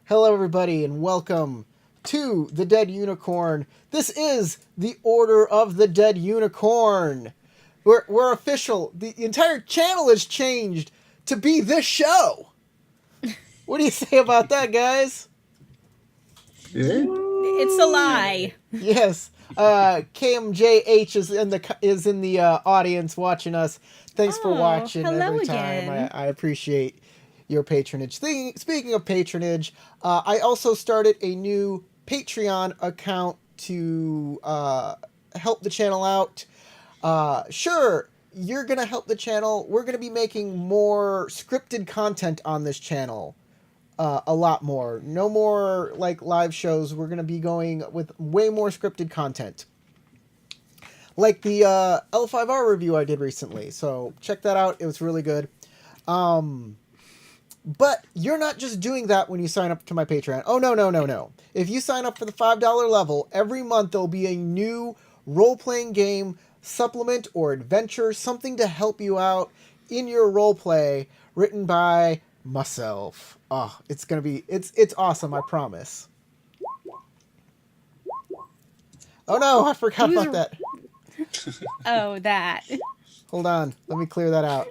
Hello, everybody, and welcome to the Dead Unicorn. This is the Order of the Dead Unicorn. We're official. The entire channel has changed to be this show. What do you say about that, guys? It's a lie. Yes. KMJH is in the audience watching us. Thanks for watching hello every time. again. I appreciate your patronage. Speaking of patronage, I also started a new Patreon account to help the channel out. Sure, you're gonna help the channel. We're gonna be making more scripted content on this channel. A lot more. No more like live shows. We're gonna be going with way more scripted content. Like the L5R review I did recently. So check that out. It was really good. But you're not just doing that when you sign up to my Patreon. Oh, no. If you sign up for the $5 level, every month there'll be a new role-playing game, supplement, or adventure, something to help you out in your roleplay, written by myself. Oh, it's gonna be, it's awesome, I promise. Oh no, I forgot about that. Oh, that. Hold on, let me clear that out.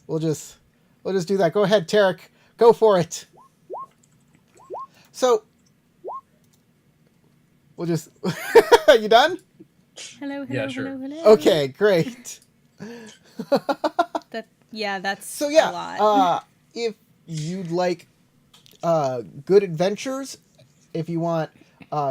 We'll just do that. Go ahead, Tarek. Go for it. So, we'll just... You done? Hello. Yeah, sure. Hello. Okay, great. That's So a lot. yeah, if you'd like good adventures, if you want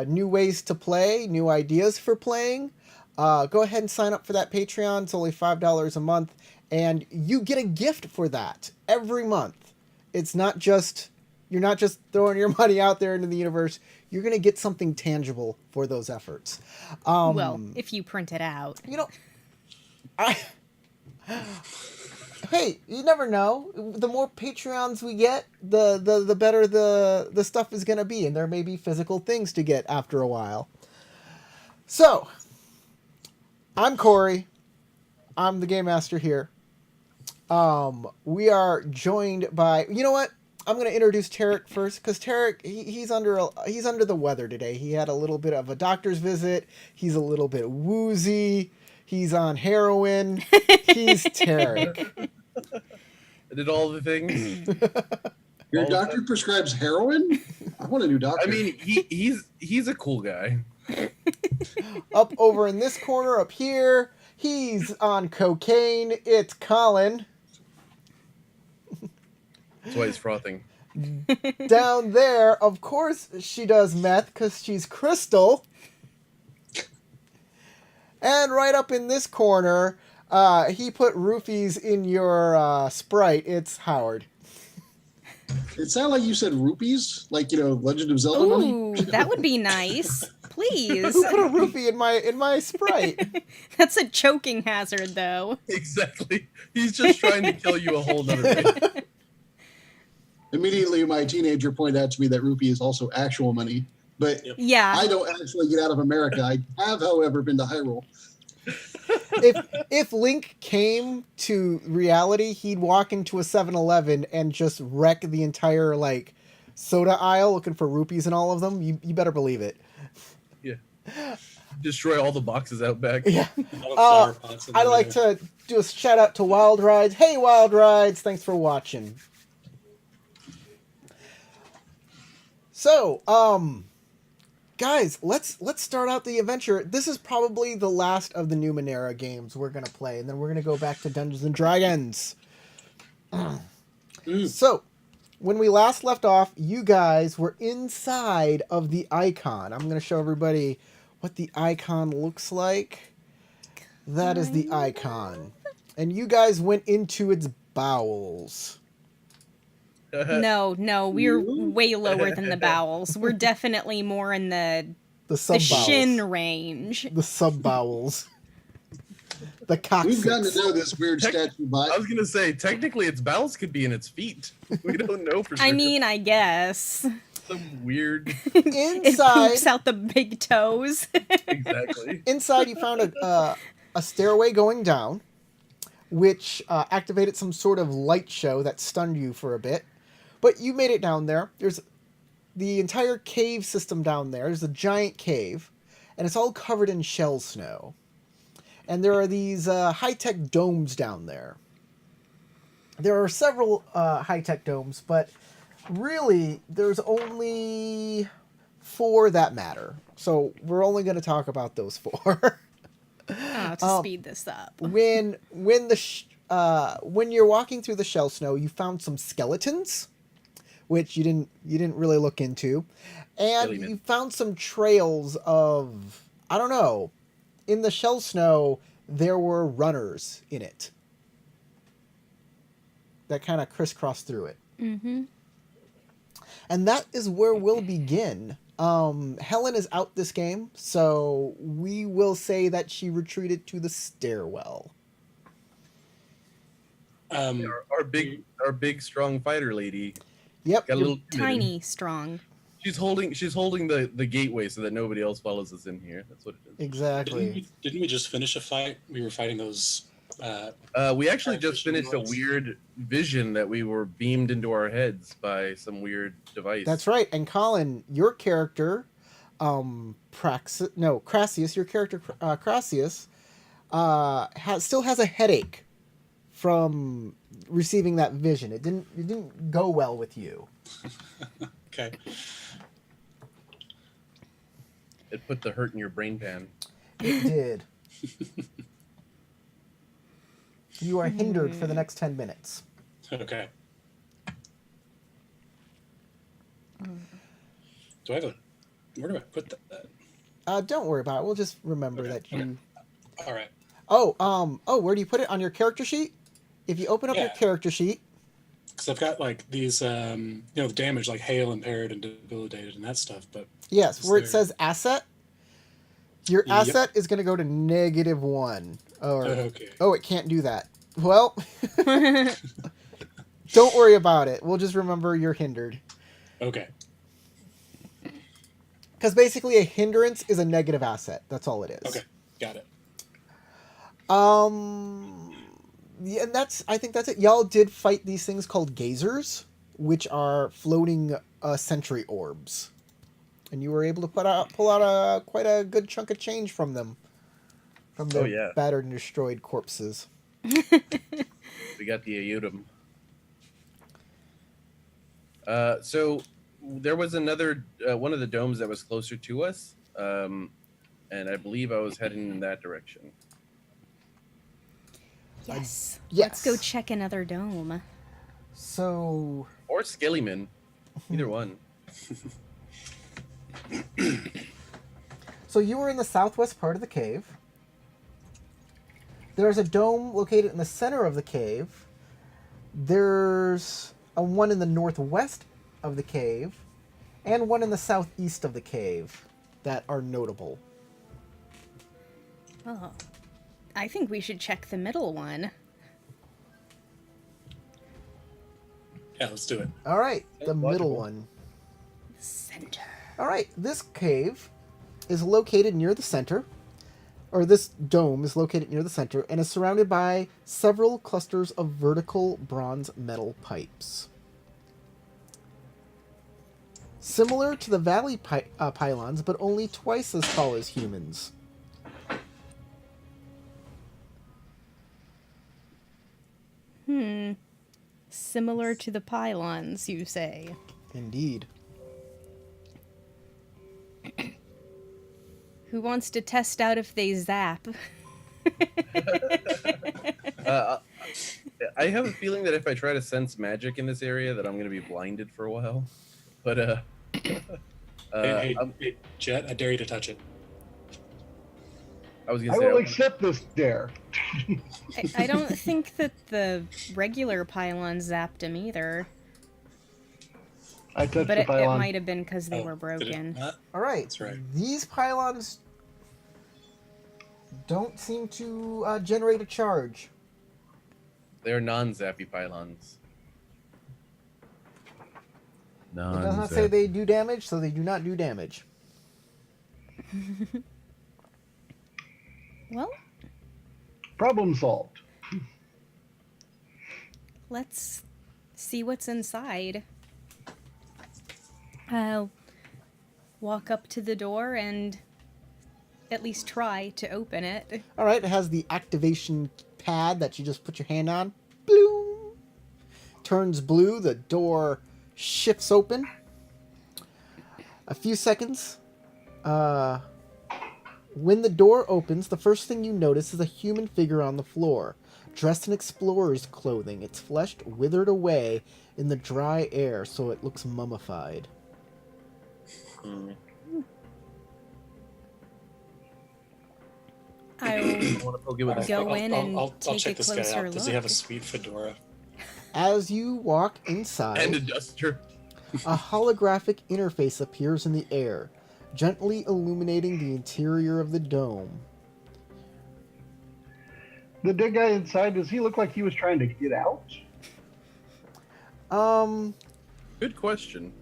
new ways to play, new ideas for playing, go ahead and sign up for that Patreon. It's only $5 a month, and you get a gift for that every month. It's not just, you're not just throwing your money out there into the universe. You're going to get something tangible for those efforts. Well, if you print it out. You know, hey, you never know. The more Patreons we get, the better the stuff is going to be, and there may be physical things to get after a while. So, I'm Corey. I'm the Game Master here. We are joined by, you know what? I'm going to introduce Tarek first, because Tarek, he's under the weather today. He had a little bit of a doctor's visit. He's a little bit woozy. He's on heroin. He's Tarek. I did all the things. Your doctor prescribes heroin? I want a new doctor. I mean, he's a cool guy. Up over in this corner, up here, he's on cocaine. It's Colin. That's why he's frothing. Down there, of course, she does meth because she's Crystal. And right up in this corner, he put roofies in your Sprite. It's Howard. It sounded like you said rupees, like, Legend of Zelda money. Ooh, that would be nice. Please. Who put a roofie in my Sprite? That's a choking hazard, though. Exactly. He's just trying to kill you a whole nother way. Immediately, my teenager pointed out to me that rupee is also actual money. But Yeah. I don't actually get out of America. I have, however, been to Hyrule. If Link came to reality, he'd walk into a 7-Eleven and just wreck the entire soda aisle looking for rupees in all of them. You better believe it. Yeah. Destroy all the boxes out back. Yeah. I'd like to do a shout out to Wild Rides. Hey, Wild Rides! Thanks for watching. So, guys, let's start out the adventure. This is probably the last of the Numenera games we're gonna play, and then we're gonna go back to Dungeons and Dragons. So, when we last left off, you guys were inside of the icon. I'm gonna show everybody what the icon looks like. That is the icon, and you guys went into its bowels. No, we're way lower than the bowels. We're definitely more in the sub bowels. shin range. The sub bowels. The coccyx. We've gotten to know this weird statue bot. I was gonna say, technically, its bowels could be in its feet. We don't know for sure. I mean, I guess. Some weird. It Inside, poops out the big toes. Exactly. inside you found a stairway going down, which activated some sort of light show that stunned you for a bit. But you made it down there. There's the entire cave system down there. There's a giant cave, and it's all covered in shell snow. And there are these high-tech domes down there. There are several high-tech domes, but really, there's only 4 that matter. So we're only going to talk about those 4. To speed this up. When you're walking through the shell snow, you found some skeletons, which you didn't really look into, and Silly man. you found some trails of, I don't know, in the shell snow there were runners in it that kind of crisscrossed through it. Mm-hmm. And that is where we'll begin. Helen is out this game, so we will say that she retreated to the stairwell. Our big strong fighter lady. Yep. Got a little Tiny, strong. She's holding the gateway so that nobody else follows us in here. That's what it is. Exactly. Didn't we just finish a fight? We were fighting those. We actually just Artificial finished a noise. weird vision that we were beamed into our heads by some weird device. That's right. And Colin, your character, Crassius, your character, Crassius, still has a headache from receiving that vision. It didn't go well with you. Okay. It put the hurt in your brain pan. It did. You are hindered for the next 10 minutes. Okay. Do I have a? Where do I put that? Don't worry about it. We'll just remember that you... All right. Where do you put it? On your character sheet? If you open up your Yeah. character sheet... Because I've got like these, the damage like hail, impaired, and debilitated, and that stuff. But Yes, Is where it there- said asset, your Yep. asset is going to go to -1. Or, okay. oh, it can't do that. Well, don't worry about it. We'll just remember you're hindered. Okay. Because basically a hindrance is a negative asset. That's all it is. Okay. Got it. Yeah, and I think that's it. Y'all did fight these things called gazers, which are floating sentry orbs. And you were able to pull out quite a good chunk of change from them. From their yeah. battered and destroyed corpses. We got the Aeodum. So there was another one of the domes that was closer to us, and I believe I was heading in that direction. Yes. Yes. Let's go check another dome. So, Or Skellyman. Either one. so you were in the southwest part of the cave. There's a dome located in the center of the cave. There's one in the northwest of the cave, and one in the southeast of the cave that are notable. Oh. I think we should check the middle one. Yeah, let's do it. All right, the Logical. middle one. Center. All right, this cave is located near the center, or this dome is located near the center, and is surrounded by several clusters of vertical bronze metal pipes. Similar to the valley pylons, but only twice as tall as humans. Similar to the pylons, you say. Indeed. Who wants to test out if they zap? I have a feeling that if I try to sense magic in this area, that I'm going to be blinded for a while. But Hey, Jet, I dare you to touch it. I was going I to say will accept this dare. I don't think that the regular pylons zapped him either. I touched But the it pylon. might have been because they Oh, were did it broken. not? All right. That's right. These pylons don't seem to generate a charge. they're non-zappy pylons. It does not say they do damage, so they do not do damage. Well, Problem solved. let's see what's inside. I'll walk up to the door and at least try to open it. All right, it has the activation pad that you just put your hand on. Bloom. Turns blue. The door shifts open. A few seconds. When the door opens, the first thing you notice is a human figure on the floor, dressed in explorer's clothing. Its flesh withered away in the dry air, so it looks mummified. Mm. I I want to poke it with a Go in and I'll take check a this guy closer out. Does he have a look. sweet fedora? As you walk inside, and a duster. a holographic interface appears in the air, gently illuminating the interior of the dome. The dead guy inside, does he look like he was trying to get out? Good question.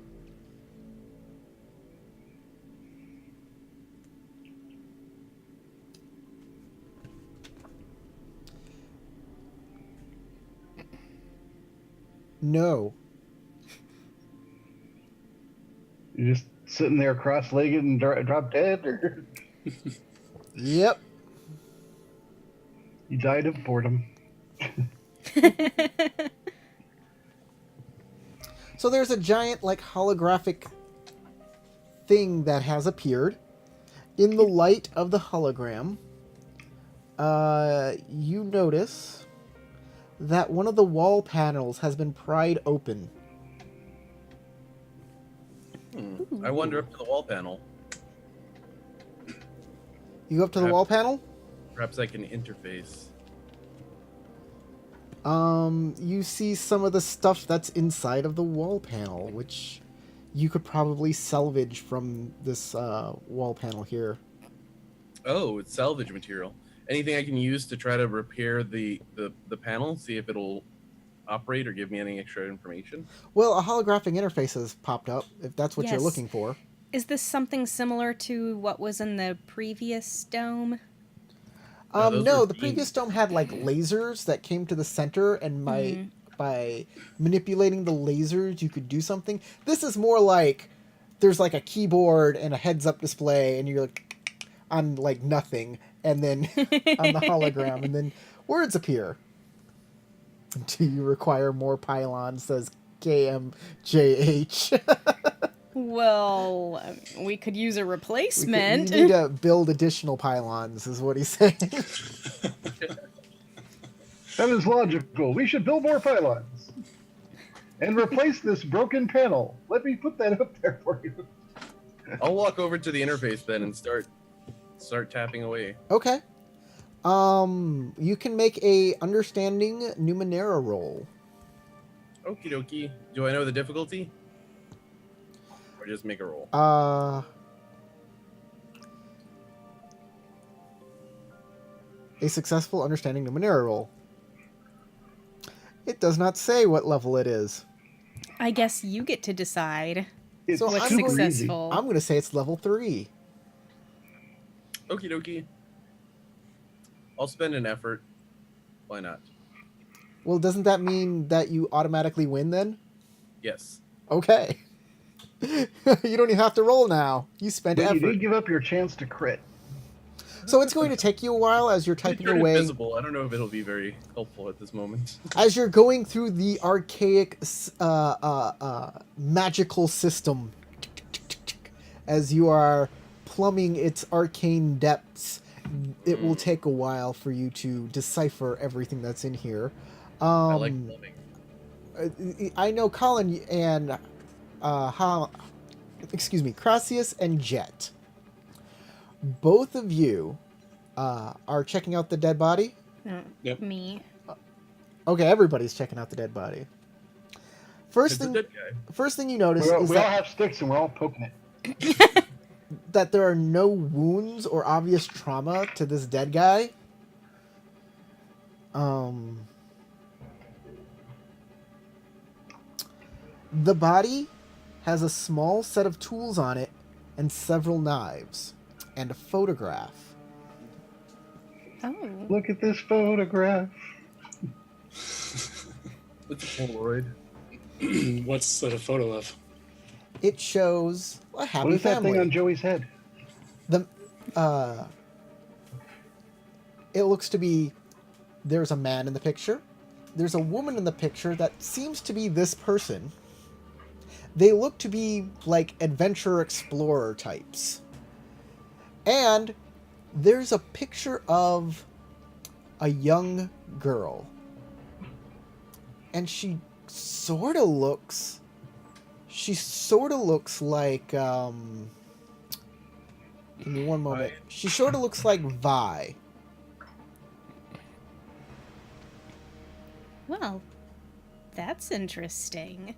No. You're just sitting there cross-legged and drop dead, or Yep. you died of boredom? So there's a giant, like, holographic thing that has appeared. In the light of the hologram, you notice that one of the wall panels has been pried open. I wander up to the wall panel. You go up to the wall panel. Perhaps I can interface. You see some of the stuff that's inside of the wall panel, which you could probably salvage from this wall panel here. Oh, it's salvage material. Anything I can use to try to repair the panel, see if it'll operate or give me any extra information? Well, a holographic interface has popped up, if that's what you're Yes. looking for. Is this something similar to what was in the previous dome? those No, were the previous beams. dome had like lasers that came to the center, and by manipulating the lasers, you could do something. This is more like there's like a keyboard and a heads-up display, and you're like on like nothing, and then on the hologram, and then words appear. Do you require more pylons? Says KMJH. Well, we could use a We replacement. need to build additional pylons, is what he's saying. That is logical. We should build more pylons and replace this broken panel. Let me put that up there for you. I'll walk over to the interface then and start tapping away. Okay. You can make a understanding Numenera roll. Okie dokie. Do I know the difficulty? Or just make a roll? A successful understanding Numenera roll. It does not say what level it is. I guess you get to decide It's So what's I'm super going- easy. successful. I'm going to say it's level 3. Okie dokie. I'll spend an effort. Why not? Well, doesn't that mean that you automatically win then? Yes. Okay. You don't even have to roll now. You spent But you effort. did give up your chance to crit. So it's going to take you a while as you're I typing turned away. invisible. I don't know if it'll be very helpful at this moment. As you're going through the archaic magical system, as you are plumbing its arcane depths, it will take a while for you to decipher everything that's in here. I like plumbing. I know Colin and Crassius and Jet. Both of you are checking out the dead body. Yep. Me. Okay, everybody's checking out the dead body. It's a dead guy. First thing you notice We all, is we all that, have sticks and we're all poking it. that there are no wounds or obvious trauma to this dead guy. The body has a small set of tools on it and several knives and a photograph. Oh. Look at this photograph. It's a Polaroid. What's that a photo of? it shows a happy What is that family. thing on Joey's head? The it looks to be, there's a man in the picture. There's a woman in the picture that seems to be this person. They look to be like adventure explorer types. And there's a picture of a young girl. And she sort of looks like give me one moment. She sort of looks like Vi. Well, that's interesting.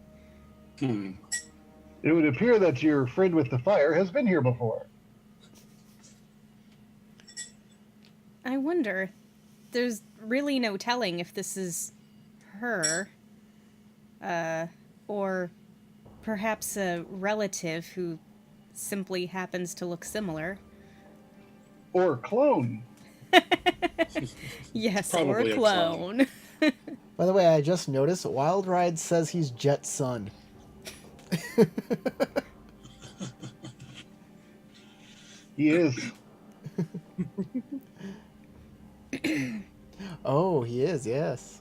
Hmm. It would appear that your friend with the fire has been here before. I wonder. There's really no telling if this is her. Or perhaps a relative who simply happens to look similar. Or clone. Yes, or Probably a a clone. By the way, I just noticed Wild Ride says he's Jet's son. He is. Oh, he is, yes.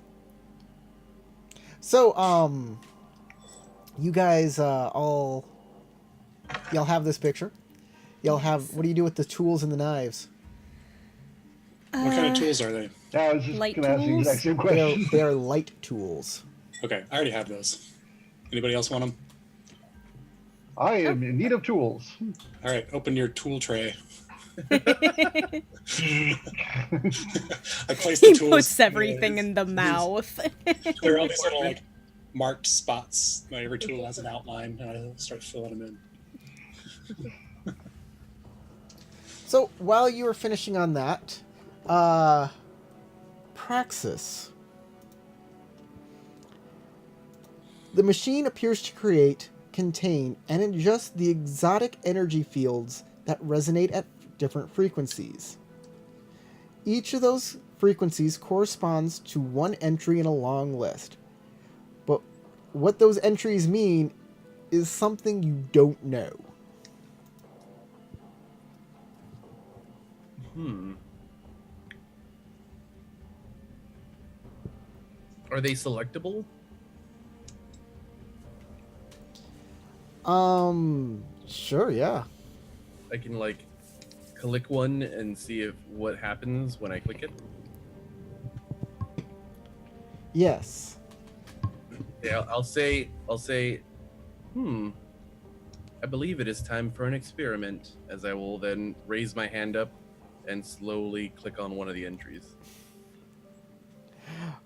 So, you guys y'all have this picture. Y'all have, what do you do with the tools and the knives? What kind of tools are they? I was just Light going to ask the tools? exact same question. They're light tools. Okay, I already have those. Anybody else want them? I am in need of tools. All right, open your tool tray. I placed the He tools. puts everything in the mouth. There are all these little like marked spots. Like, every tool has an outline, and I start filling them in. So, while you were finishing on that, Praxis. The machine appears to create, contain, and adjust the exotic energy fields that resonate at different frequencies. Each of those frequencies corresponds to one entry in a long list. But what those entries mean is something you don't know. Are they selectable? Sure, yeah. I can like click one and see if what happens when I click it. Yes. Yeah, I'll say, I believe it is time for an experiment, as I will then raise my hand up and slowly click on one of the entries.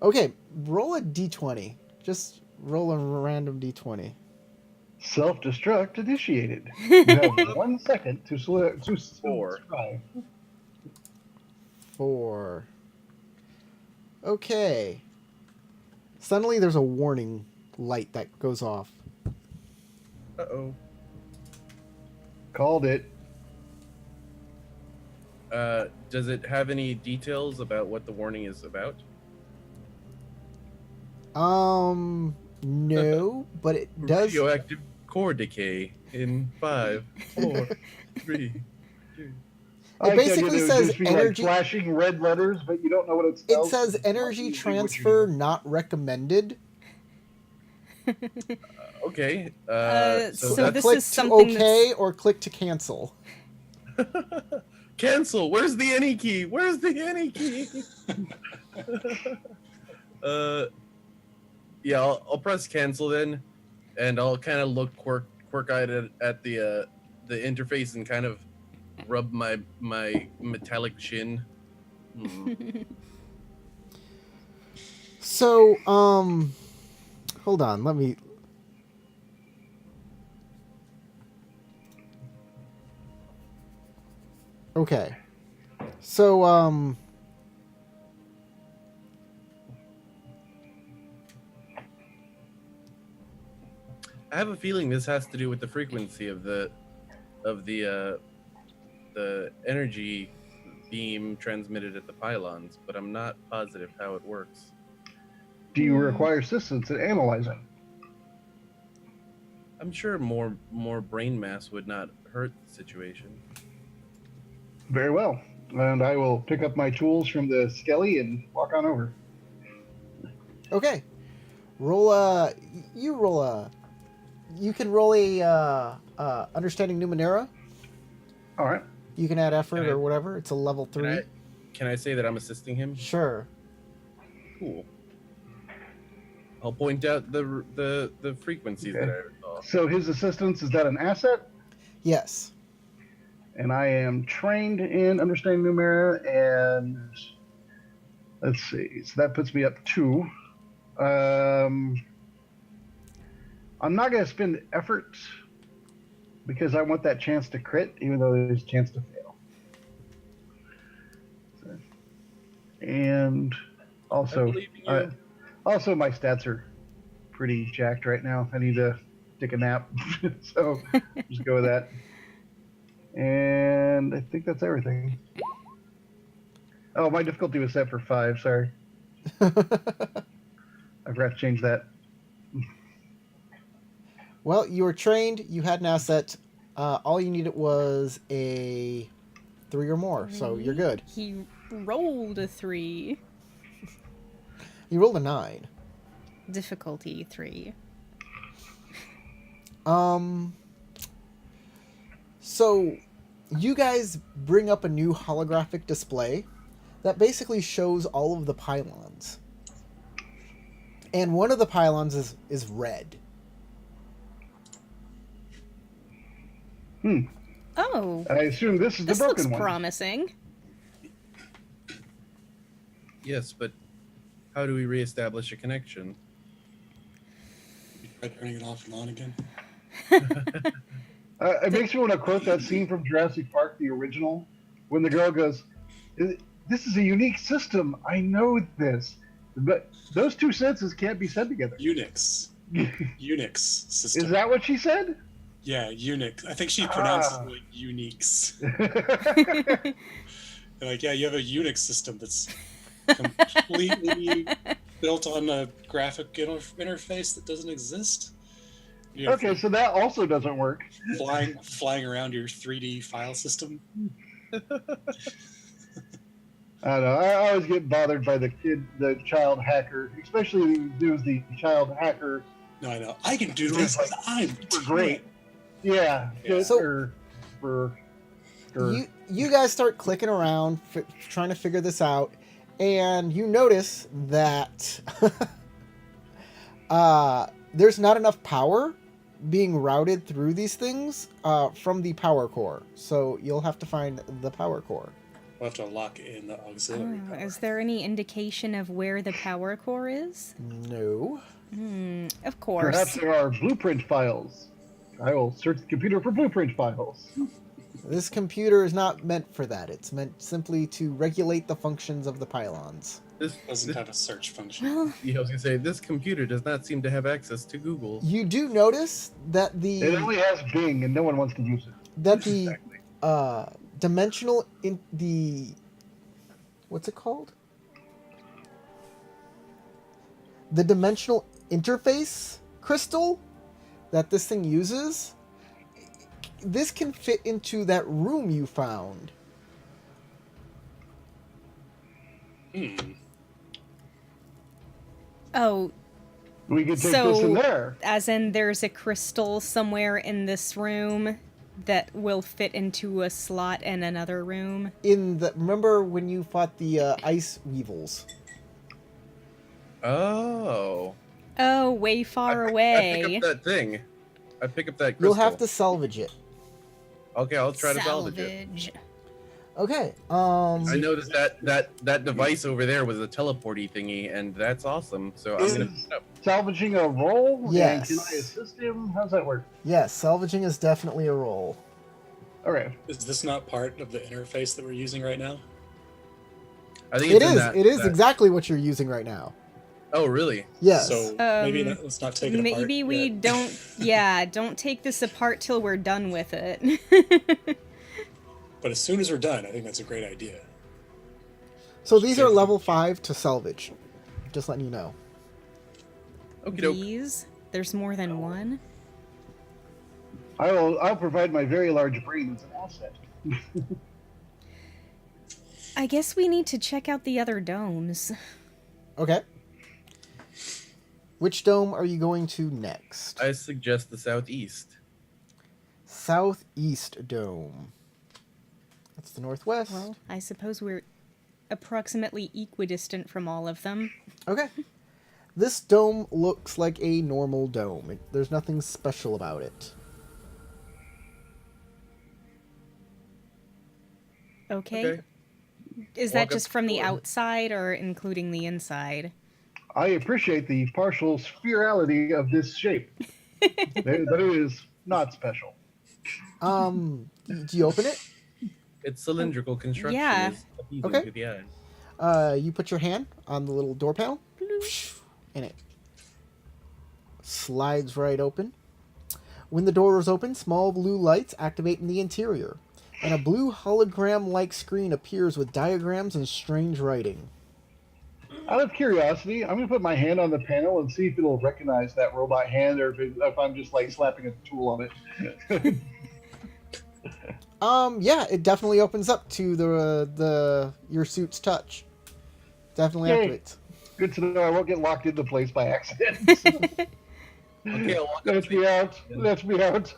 Okay, roll a d20. Just roll a random d20. Self-destruct initiated. You have 1 second to Four. survive. 4. Okay. Suddenly there's a warning light that goes off. Uh-oh. Called it. Does it have any details about what the warning is about? No, but it does. Radioactive core decay in 5, 4, 3, 2. I It basically figured would says just be energy. like flashing red letters, but you don't know what it It spells. says energy transfer not recommended. Okay. So that's this click is to something OK or click to cancel. cancel. Where's the any key? Where's the any key? Yeah, I'll press cancel then, and I'll kind of look quirk-eyed at the interface and kind of rub my metallic chin. So, hold on, let me. Okay. So, I have a feeling this has to do with the frequency of the energy beam transmitted at the pylons, but I'm not positive how it works. Do you require assistance in analyzing? I'm sure more brain mass would not hurt the situation. Very well. And I will pick up my tools from the skelly and walk on over. Okay. Roll a. You roll a. You can roll a understanding Numenera. All right. You can add effort Can I- or whatever. It's a level 3. Can I say that I'm assisting him? Sure. Cool. I'll point out the frequencies Okay. that I saw. So his assistance, is that an asset? Yes. And I am trained in understanding Numera, and let's see. So that puts me up 2. I'm not going to spend effort because I want that chance to crit, even though there's a chance to fail. So, and I also, believe in you. also my stats are pretty jacked right now. I need to take a nap, so just go with that. And I think that's everything. Oh, my difficulty was set for 5. Sorry, I forgot to change that. Well, you were trained. You had an asset. All you needed was a 3 or more, so you're good. He rolled a 3. You rolled a 9. Difficulty 3. So you guys bring up a new holographic display that basically shows all of the pylons. And one of the pylons is red. Oh, I assume this is the this looks broken one. promising. Yes, but how do we reestablish a connection? You try turning it off and on again. It makes me want to quote that scene from Jurassic Park, the original, when the girl goes, "This is a unique system. I know this." But those two sentences can't be said together. Unix. Unix system. Is that what she said? Yeah, Unix. I think she pronounced it like Unix. They're like, yeah, you have a Unix system that's completely built on a graphic interface that doesn't exist. You have Okay, so that also doesn't work. flying around your 3D file system. I don't know. I always get bothered by the child hacker, especially when he was the child hacker. No, I know. I can do this. Like, I'm super great. Yeah. Yeah. So- for You guys start clicking around, trying to figure this out, and you notice that there's not enough power being routed through these things from the power core. So you'll have to find the power core. We'll have to lock in the auxiliary power. Is there any indication of where the power core is? No. Of course. Perhaps there are blueprint files. I will search the computer for blueprint files. This computer is not meant for that. It's meant simply to regulate the functions of the pylons. This Doesn't have a search function. Well, I was gonna say this computer does not seem to have access to Google. You do notice that It the only has Bing, and no one wants to use it. Dimensional in the what's it called? The dimensional interface crystal that this thing uses. This can fit into that room you found. oh, We could take So- this in there. as in there's a crystal somewhere in this room that will fit into a slot in another room. Remember when you fought the ice weevils? Oh. Oh, way far I away. pick up that thing. I pick up that crystal. You'll have to salvage it. Okay, I'll try to salvage it. Okay. I noticed that device over there was a teleporty thingy, and that's awesome. So I'm gonna pick it up. Salvaging a roll? Yes. And can I assist him? How's that work? Yes, salvaging is definitely a roll. Okay. Is this not part of the interface that we're using right now? I think It it's in is. that- It is that- exactly what you're using right now. Oh, really? Yes. So maybe let's not take it apart. Maybe we yet. don't. Yeah, don't take this apart till we're done with it. But as soon as we're done, I think that's a great idea. So these are level 5 to salvage. Just letting you know. Okie doke. These. There's more than one. I'll provide my very large brain as an asset. I guess we need to check out the other domes. Okay. Which dome are you going to next? I suggest the southeast. Southeast dome. That's the northwest. Well, I suppose we're approximately equidistant from all of them. Okay. This dome looks like a normal dome. There's nothing special about it. Okay. Okay. Is Walk that up just to from the the door. outside or including the inside? I appreciate the partial spherality of this shape, but it is not special. Do you open it? Its cylindrical construction Yeah. is appeasing Okay. to the eye. You put your hand on the little door panel, and it slides right open. When the door is open, small blue lights activate in the interior, and a blue hologram-like screen appears with diagrams and strange writing. Out of curiosity, I'm going to put my hand on the panel and see if it'll recognize that robot hand, or if I'm just like slapping a tool on it. Yeah, it definitely opens up to the your suit's touch. Definitely Yay. activates. Good to know I won't get locked into place by accident. Okay, I'll walk up Let's to be the out. Let's be out.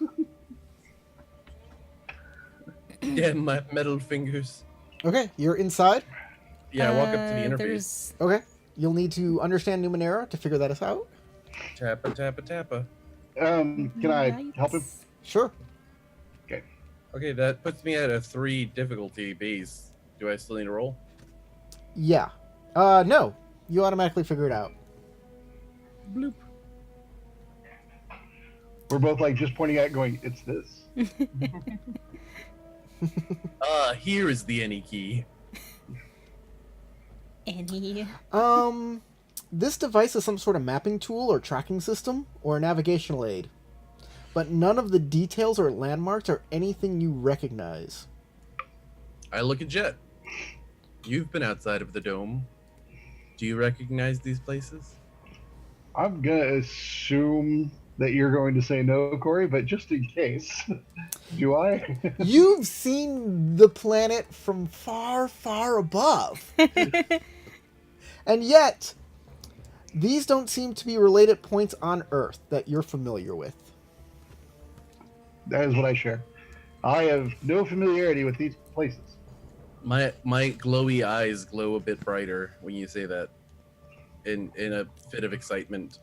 Damn my metal fingers. Okay, you're inside. Yeah, I walk up to the interface. There's... Okay, you'll need to understand Numenera to figure that out. Tappa, tappa, tappa. Can I help him? Sure. Okay, that puts me at a 3 difficulty base. Do I still need to roll? Yeah. No. You automatically figure it out. Bloop. We're both like just pointing at it going, it's this. Here is the any key. Any... This device is some sort of mapping tool or tracking system or a navigational aid. But none of the details or landmarks are anything you recognize. I look at Jet. You've been outside of the dome. Do you recognize these places? I'm going to assume that you're going to say no, Corey, but just in case, do I? You've seen the planet from far, far above. And yet, these don't seem to be related points on Earth that you're familiar with. That is what I share. I have no familiarity with these places. My glowy eyes glow a bit brighter when you say that. In a fit of excitement.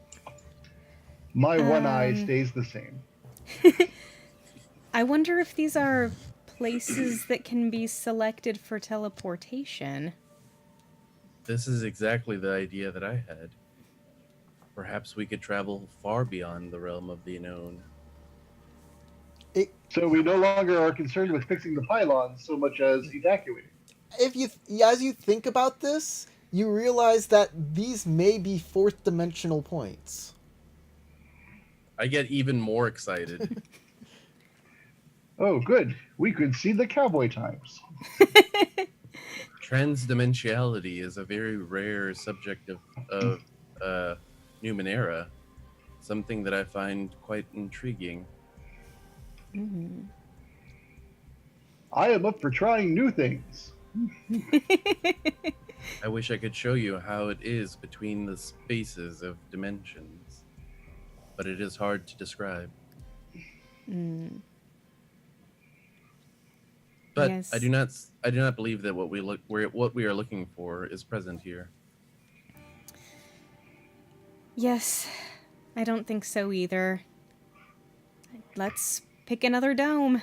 My one eye Um, stays the same. I wonder if these are places that can be selected for teleportation. This is exactly the idea that I had. Perhaps we could travel far beyond the realm of the known. So we no longer are concerned with fixing the pylons so much as evacuating. As you think about this, you realize that these may be fourth dimensional points. I get even more excited. Oh, good. We could see the cowboy times. Transdimensionality is a very rare subject of Numenera. Something that I find quite intriguing. Mm. I am up for trying new things. I wish I could show you how it is between the spaces of dimensions, but it is hard to describe. Mm. But Yes. I do not believe that what we are looking for is present here. Yes, I don't think so either. Let's pick another dome.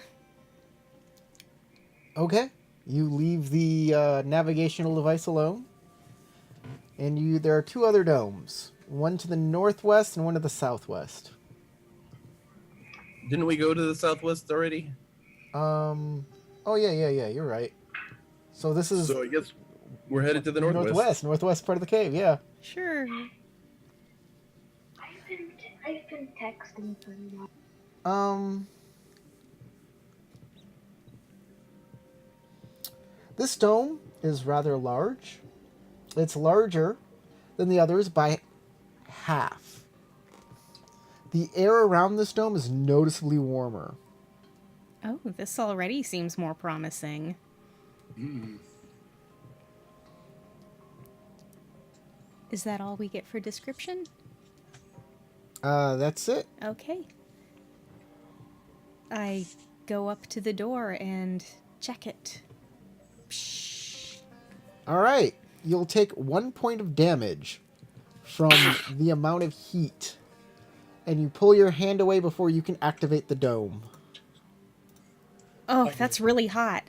Okay. You leave the navigational device alone. And there are two other domes. One to the northwest and one to the southwest. Didn't we go to the southwest already? Oh yeah, you're right. So this is So I guess we're headed to the northwest. northwest part of the cave, yeah. Sure. I've been texting for a while. This dome is rather large. It's larger than the others by half. The air around this dome is noticeably warmer. Oh, this already seems more promising. Mm. Is that all we get for description? That's it. Okay. I go up to the door and check it. Psh. All right. You'll take 1 point of damage from the amount of heat. And you pull your hand away before you can activate the dome. Oh, that's really hot.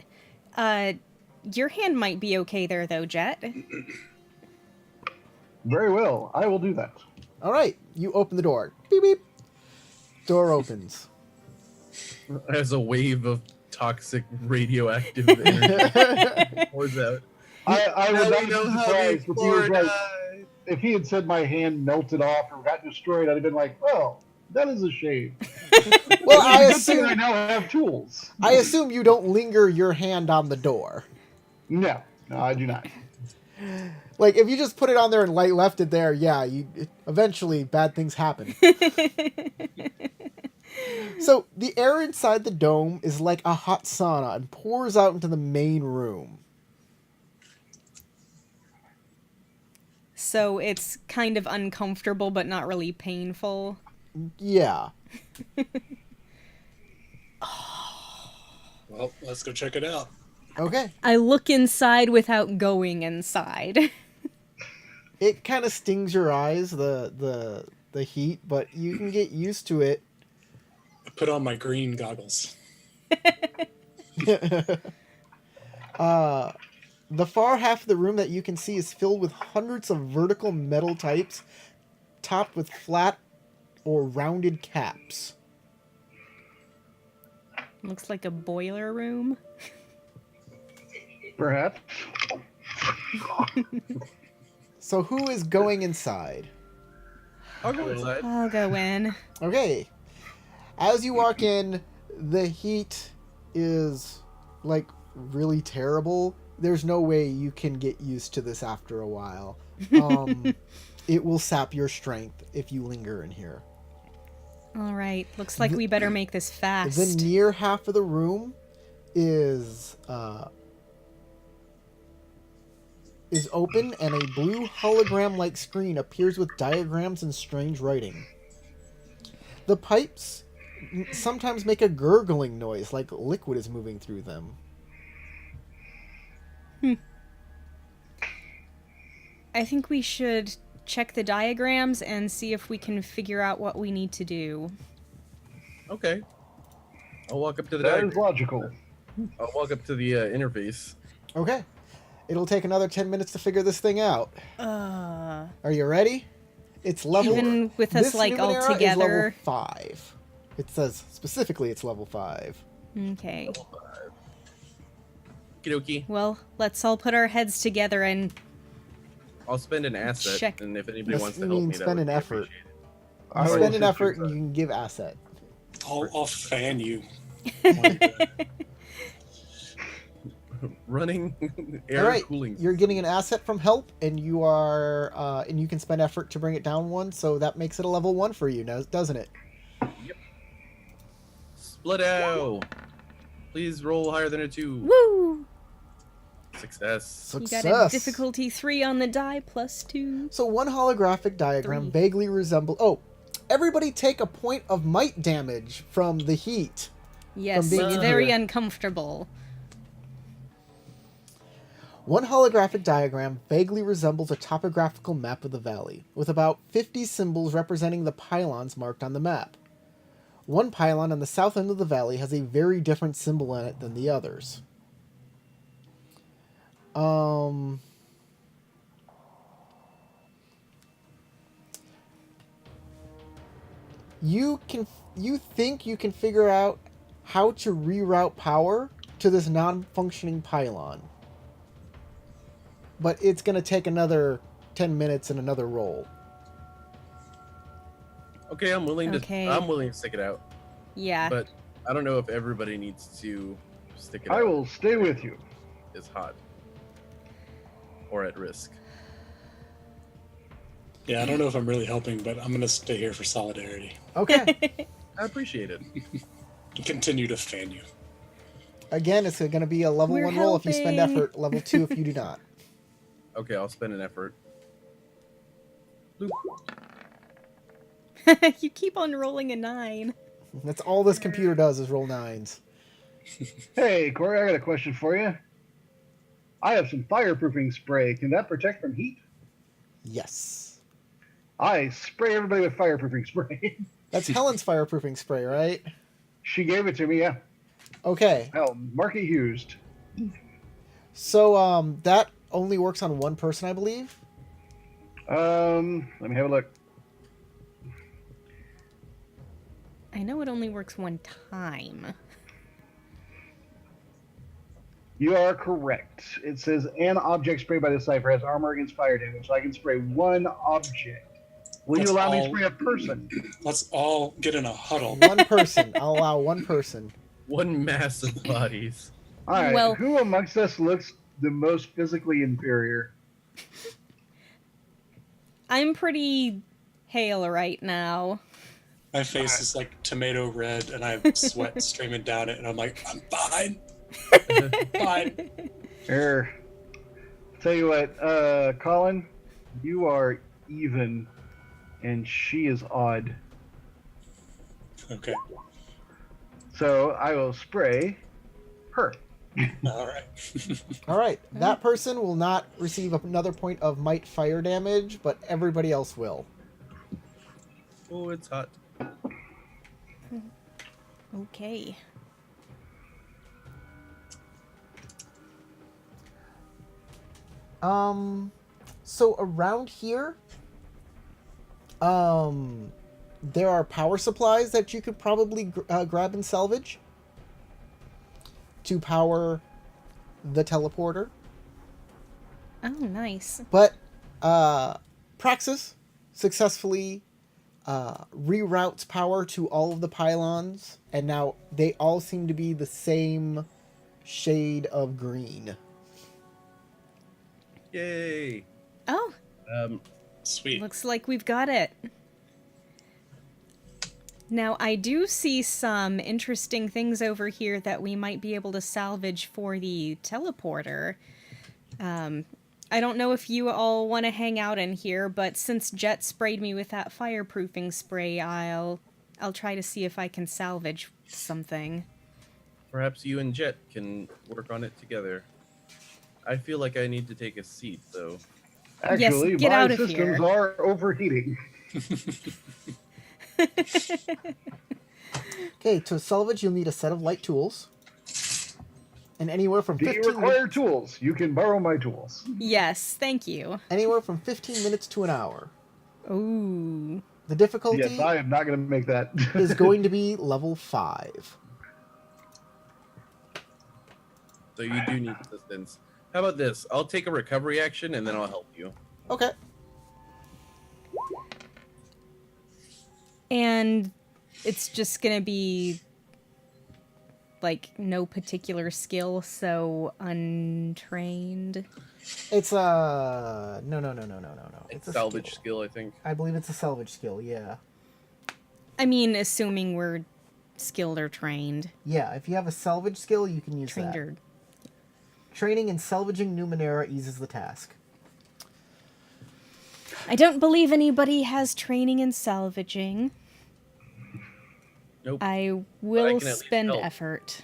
Your hand might be okay there, though, Jet. Very well. I will do that. All right. You open the door. Beep, beep. Door opens. As a wave of toxic radioactive energy pours out. I would Now not we be know how surprised if he was Florida. like, if he had said my hand melted off or got destroyed, I'd have been like, well, that is a shame. Well, I It's a good thing I assume, now have tools. I assume you don't linger your hand on the door. No, I do not. Like, if you just put it on there and left it there, yeah, eventually bad things happen. So, the air inside the dome is like a hot sauna and pours out into the main room. So it's kind of uncomfortable, but not really painful. Yeah. Well, let's go check it out. Okay. I look inside without going inside. It kind of stings your eyes, the heat, but you can get used to it. I put on my green goggles. The far half of the room that you can see is filled with hundreds of vertical metal types, topped with flat or rounded caps. Looks like a boiler room. Perhaps. So who is going inside? I'll go inside. I'll go in. Okay. As you walk in, the heat is, like, really terrible. There's no way you can get used to this after a while. It will sap your strength if you linger in here. All right. Looks like we better make this fast. The near half of the room is open, and a blue hologram-like screen appears with diagrams and strange writing. The pipes sometimes make a gurgling noise, like liquid is moving through them. I think we should check the diagrams and see if we can figure out what we need to do. Okay. I'll walk up to the That diagram. is logical. I'll walk up to the interface. Okay. It'll take another 10 minutes to figure this thing out. Are you ready? It's level... Even with us, this like, all Numenera is level together. 5. It says specifically it's level 5. Okay. Okie Well, let's all put our heads together and I'll spend an asset, Check. and if anybody Yes, wants to I help mean, me, that spend would an be effort. appreciated. You I will spend an assist effort you, and you can give asset. I'll fan you. Running air All right, cooling. you're getting an asset from help, and you are, and you can spend effort to bring it down 1, so that makes it a level 1 for you, now, doesn't it? Split out. Please roll higher than a 2. woo! Success. You got a Success. difficulty 3 on the die plus 2. So one holographic diagram 3. vaguely resembles. Oh, everybody take a point of might damage from the heat. Yes, being it's in very here. uncomfortable. One holographic diagram vaguely resembles a topographical map of the valley, with about 50 symbols representing the pylons marked on the map. One pylon on the south end of the valley has a very different symbol on it than the others. You think you can figure out how to reroute power to this non-functioning pylon. But it's going to take another 10 minutes and another roll. Okay, I'm willing to. Okay. I'm willing to stick it out, Yeah. but I don't know if everybody needs to stick it out. I will stay with you. Is hot or at risk. Yeah, I don't know if I'm really helping, but I'm gonna stay here for solidarity. Okay. I appreciate it. Continue to fan you. Again, it's going to be a level We're 1 roll if you spend helping. effort, level 2 if you do not. Okay, I'll spend an effort. You keep on rolling a 9. That's all this computer does is roll 9s. Hey, Corey, I got a question for you. I have some fireproofing spray. Can that protect from heat? Yes. I spray everybody with fireproofing spray. That's Helen's fireproofing spray, right? She gave it to me, yeah. Okay. Hell, Marky used. So, that only works on one person, I believe. Let me have a look. I know it only works one time. You are correct. It says an object sprayed by the Cypher has armor against fire damage, so I can spray one object. Will That's you allow me to all- spray a person? Let's all get in a huddle. One person. I'll allow one person. One mass of bodies. All right. Well- Who amongst us looks the most physically inferior? I'm pretty hale right now. My face is like tomato red, and I have sweat streaming down it, and I'm like, I'm fine. Fine. Here. Tell you what, Colin, you are even, and she is odd. Okay. So I will spray her. All right. All right. That person will not receive another point of might fire damage, but everybody else will. Oh, it's hot. Okay. So around here, there are power supplies that you could probably grab and salvage to power the teleporter. Oh, nice. But Praxis successfully reroutes power to all of the pylons, and now they all seem to be the same shade of green. Yay. Oh, Sweet. looks like we've got it. Now, I do see some interesting things over here that we might be able to salvage for the teleporter. I don't know if you all want to hang out in here, but since Jet sprayed me with that fireproofing spray, I'll try to see if I can salvage something. Perhaps you and Jet can work on it together. I feel like I need to take a seat, though. Actually, get my out of systems here. are overheating. Okay, to salvage, you'll need a set of light tools. And anywhere from Do you 15 require minutes, tools? You can borrow my tools. Yes, thank you. anywhere from 15 minutes to an hour. Ooh. The difficulty Yes, I am not going to make that. is going to be level 5. So you do need assistance. How about this? I'll take a recovery action and then I'll help you. Okay. And it's just gonna be like no particular skill, so untrained. It's a no. It's a salvage skill. skill, I think. I believe it's a salvage skill. Yeah. I mean, assuming we're skilled or trained. Yeah. If you have a salvage skill, you can use Trained that. or Training in salvaging Numenera eases the task. I don't believe anybody has training in salvaging. Nope. I will can at least spend help. effort.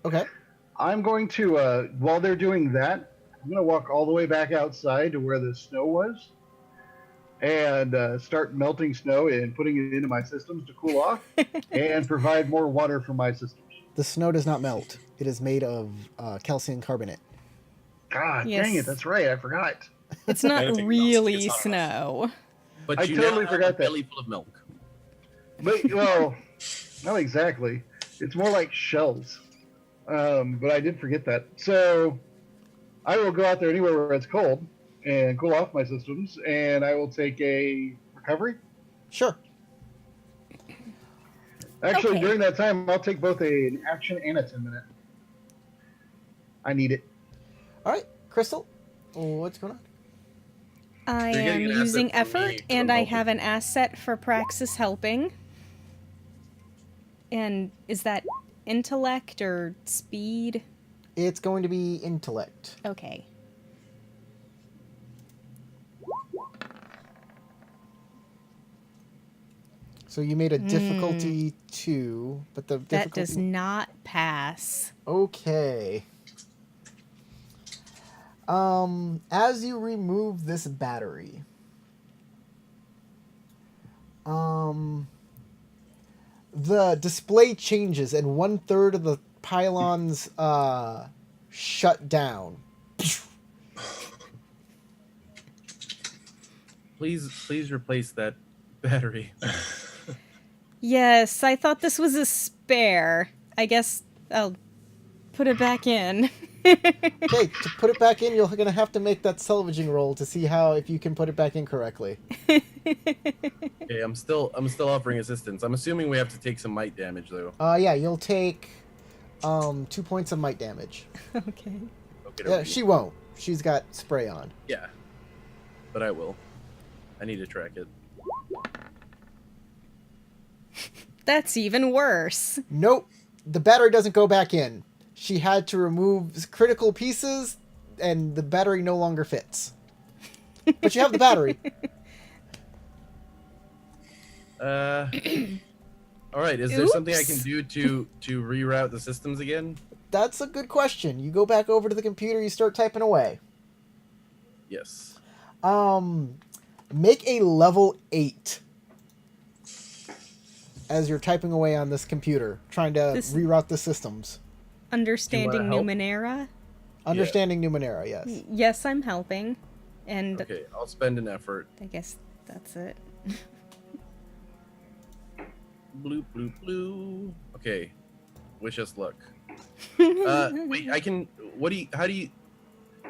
Okay. I'm going to, while they're doing that, I'm going to walk all the way back outside to where the snow was and start melting snow and putting it into my systems to cool off and provide more water for my systems. The snow does not melt. It is made of calcium carbonate. God Yes. dang it, that's right, I forgot. It's not Anything else, really it's not snow. But I you totally now forgot have a that. belly full of milk. But, well, not exactly. It's more like shells. But I did forget that. So I will go out there anywhere where it's cold and cool off my systems, and I will take a recovery. Sure. Actually, Okay. during that time, I'll take both an action and a 10-minute. I need it. All right, Crystal. What's going on? I You're am getting an asset using from effort, me for and I helping. have an asset for Praxis helping. And is that intellect or speed? It's going to be intellect. Okay. So you made a difficulty 2, but the That difficulty... does not pass. Okay. As you remove this battery, the display changes and 1/3 of the pylons shut down. Please replace that battery. Yes, I thought this was a spare. I guess I'll put it back in. Okay, to put it back in, you're going to have to make that salvaging roll to see if you can put it back in correctly. Okay, I'm still offering assistance. I'm assuming we have to take some might damage though. Yeah, you'll take 2 points of might damage. Okay. Okay, Yeah, she won't. She's got spray on. Yeah, but I will. I need to track it. That's even worse. Nope, the battery doesn't go back in. She had to remove critical pieces, and the battery no longer fits. But you have the battery. All right. Is there something I can do to reroute the systems again? That's a good question. You go back over to the computer, you start typing away. Yes. Make a level 8 as you're typing away on this computer, trying to reroute the systems. Understanding help? Numenera? Understanding Numenera, yes. Yes, I'm helping. And Okay, I'll spend an effort. I guess that's it. Bloop bloop blue. Okay. Wish us luck. Wait, I can. How do you?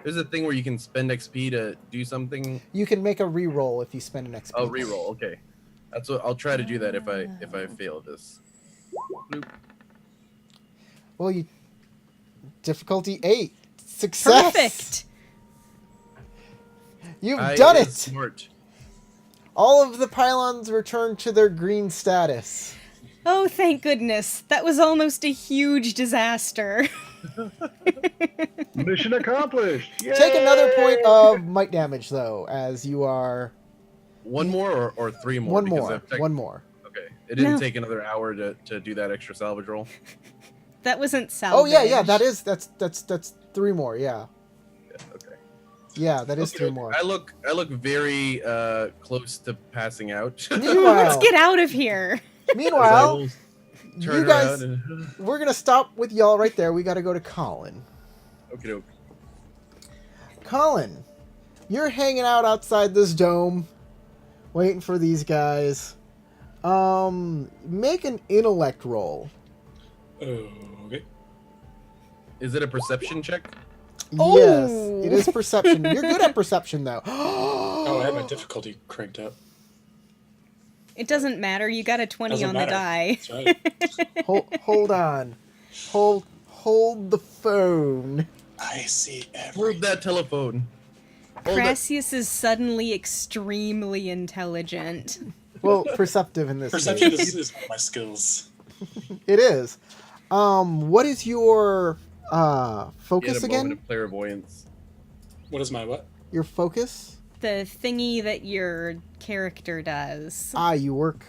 There's a thing where you can spend XP to do something. You can make a reroll if you spend an XP. Oh, reroll. Okay, that's what I'll try to do that if I fail this. Bloop. Well, you difficulty 8. Success. Perfect. You've I done is it. Smart. All of the pylons return to their green status. Oh, thank goodness. That was almost a huge disaster. Mission accomplished. Take another point Yay! of might damage, though, as you are... One more or 3 more? One Because more. I've One more. Okay. It didn't No. take another hour to do that extra salvage roll. That wasn't Oh, salvage. yeah, that's 3 more, yeah. Yeah, okay. Yeah, that is Okay, 3 okay. more. I look very close to passing out. Meanwhile, Let's get out of here. meanwhile, Turn you guys, around and... we're going to stop with y'all right there. We got to go to Colin. Okay, doke. Colin, you're hanging out outside this dome, waiting for these guys. Make an intellect roll. Okay. Is it a perception check? Oh. Yes, it is perception. You're good at perception, though. Oh, I had my difficulty cranked up. It doesn't matter. You got a 20 Doesn't on matter. the die. That's right. Hold on. Hold the phone. I see Hold everything. that telephone. Hold it. Crassius is suddenly extremely intelligent. Well, perceptive in this Perception case. is one of my skills. It is. What is your focus Get a again? moment of clairvoyance. What is my what? Your focus? The thingy that your character does. You work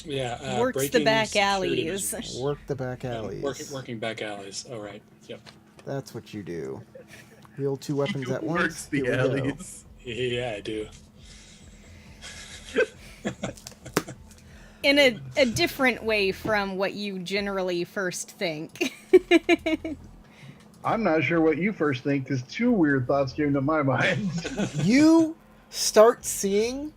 Yeah. Works the breaking back security alleys. measures. the back alleys. Working back alleys. All right. Yep. That's what you do. Wield 2 weapons at once. Works the Here we go. alleys. Yeah, I do. In a different way from what you generally first think. I'm not sure what you first think, because 2 weird thoughts came to my mind. You start seeing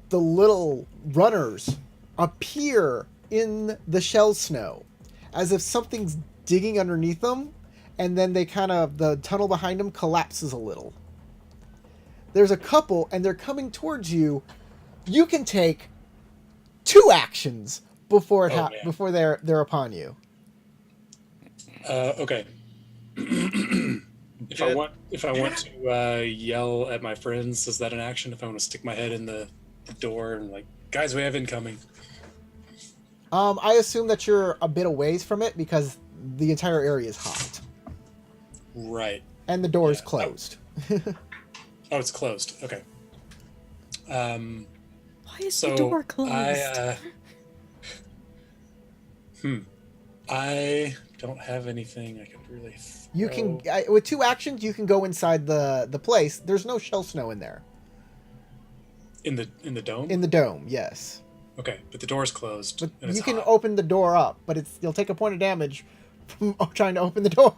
the little runners appear in the shell snow as if something's digging underneath them, and then the tunnel behind them collapses a little. There's a couple, and they're coming towards you. You can take 2 actions before man. before they're upon you. Okay. If I want to yell at my friends, is that an action? If I want to stick my head in the door and like, guys, we have incoming. I assume that you're a bit away from it because the entire area is hot Right. and the door is Yeah. closed. Oh, it's closed. Okay. Why is So the door closed? I don't have anything I could really. You throw. can with 2 actions you can go inside the place. There's no shell snow in there. in the dome. In the dome, yes. Okay, but the door's closed. But and it's you can hot. open the door up, but you'll take a point of damage from trying to open the door.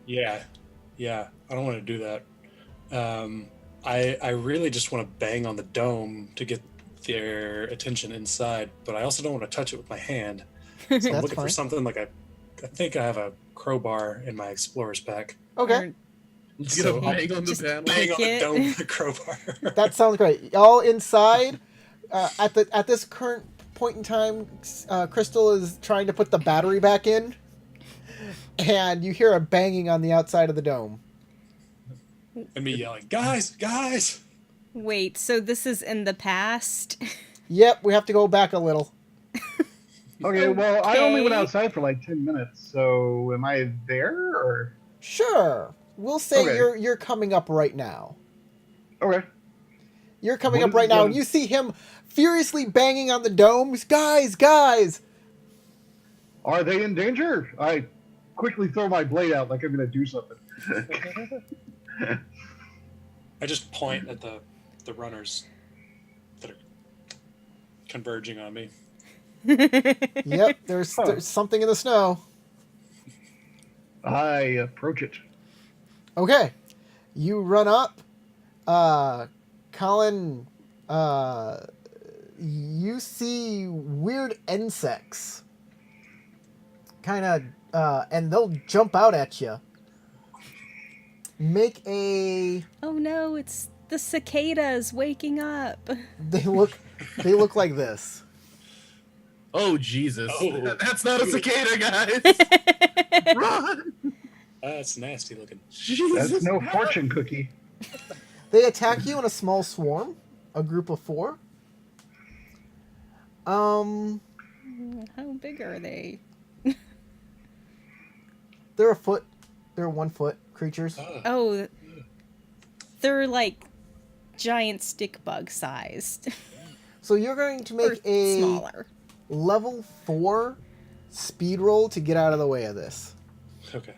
Yeah, I don't want to do that. I really just want to bang on the dome to get their attention inside, but I also don't want to touch it with my hand. So I'm That's looking fine. for something like I think I have a crowbar in my explorer's pack. Okay, Let's get So a bang on the just panel. Bang on the it. dome with a crowbar. that sounds great. All inside. At this current point in time, Crystal is trying to put the battery back in, and you hear a banging on the outside of the dome. And me yelling, guys! Wait, so this is in the past? Yep, we have to go back a little. Okay, well, I only went Okay. outside for like 10 minutes, so am I there or? Sure, we'll say Okay. you're coming up right now. Okay. You're coming What up is right now, the- and you see him furiously banging on the domes. Guys! Are they in danger? I quickly throw my blade out like I'm going to do something. I just point at the runners that are converging on me. Yep, there's something in the snow. I approach it. Okay, you run up. Colin, you see weird insects. Kind of, and they'll jump out at you. Make a. Oh no, it's the cicadas waking up. They look like this. Oh Jesus! Oh. That's not a cicada, guys. Run! That's nasty looking. Jesus! That's no fortune cookie. They attack you in a small swarm, a group of 4. How big are they? They're a foot. They're 1 foot creatures. Oh, they're like giant stick bug sized. So you're going to Or make a smaller. level 4 speed roll to get out of the way of this, Okay.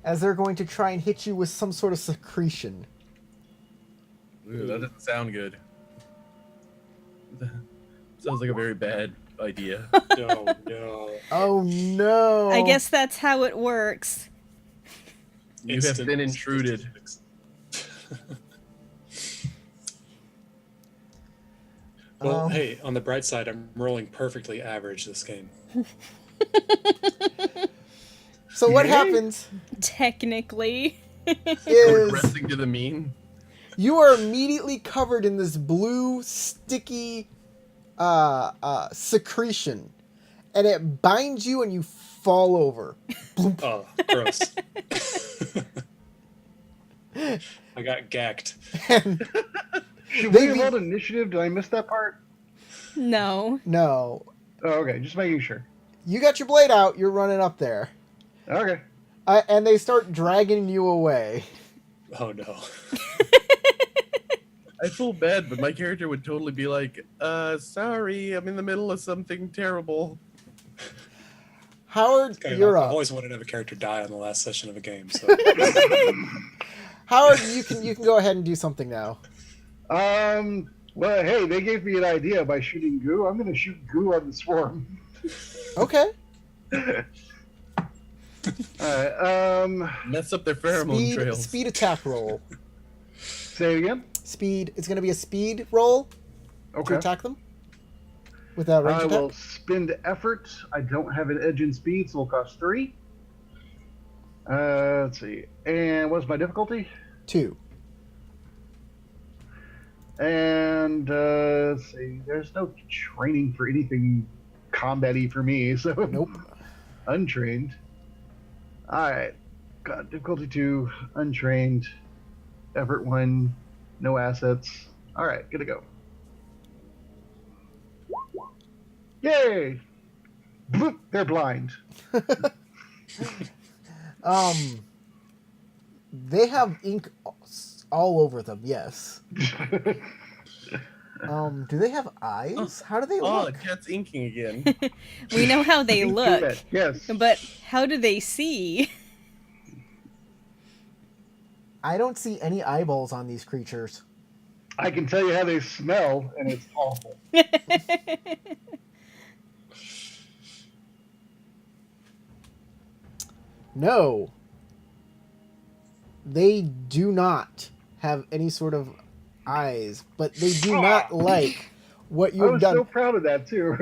as they're going to try and hit you with some sort of secretion. Ooh, that doesn't sound good. Sounds like a very bad idea. No. Oh no! I guess that's how it works. You have been intruded. Well, hey, on the bright side, I'm rolling perfectly average this game. So what Yay. happens Technically. is Regressing to the mean. you are immediately covered in this blue sticky secretion, and it binds you and you fall over. Oh, gross. I got gacked. And Should They we be- have rolled initiative? Did I miss that part? No. no, Oh, okay, just making sure. you got your blade out. You're running up there, Okay. and they start dragging you away. Oh no. I feel bad, but my character would totally be like, sorry, I'm in the middle of something terrible. Howard, Okay, you're I've up. always wanted to have a character die on the last session of a game, so Howard, you can go ahead and do something now. Well, hey, they gave me an idea by shooting goo. I'm going to shoot goo on the swarm. Okay. Alright, Mess up their pheromone trails. Speed attack roll. say it again. Speed. It's going to be a speed roll to Okay. attack them with a range I attack. will spend effort. I don't have an edge in speed, so it'll cost 3. Let's see. And what's my difficulty? 2. And let's see. There's no training for anything combat-y for me, so Nope. untrained. Alright. Got difficulty 2, untrained, effort 1, no assets. Alright, good to go. Yay! bloop, they're blind. They have ink all over them. Yes. Do they have eyes? How do they Oh, look? Jet's inking again. We know how they Ink look, duet, yes. but how do they see? I don't see any eyeballs on these creatures. I can tell you how they smell, and it's awful. No. They do not have any sort of eyes, but they do not like what I you've was done. so proud of that, too.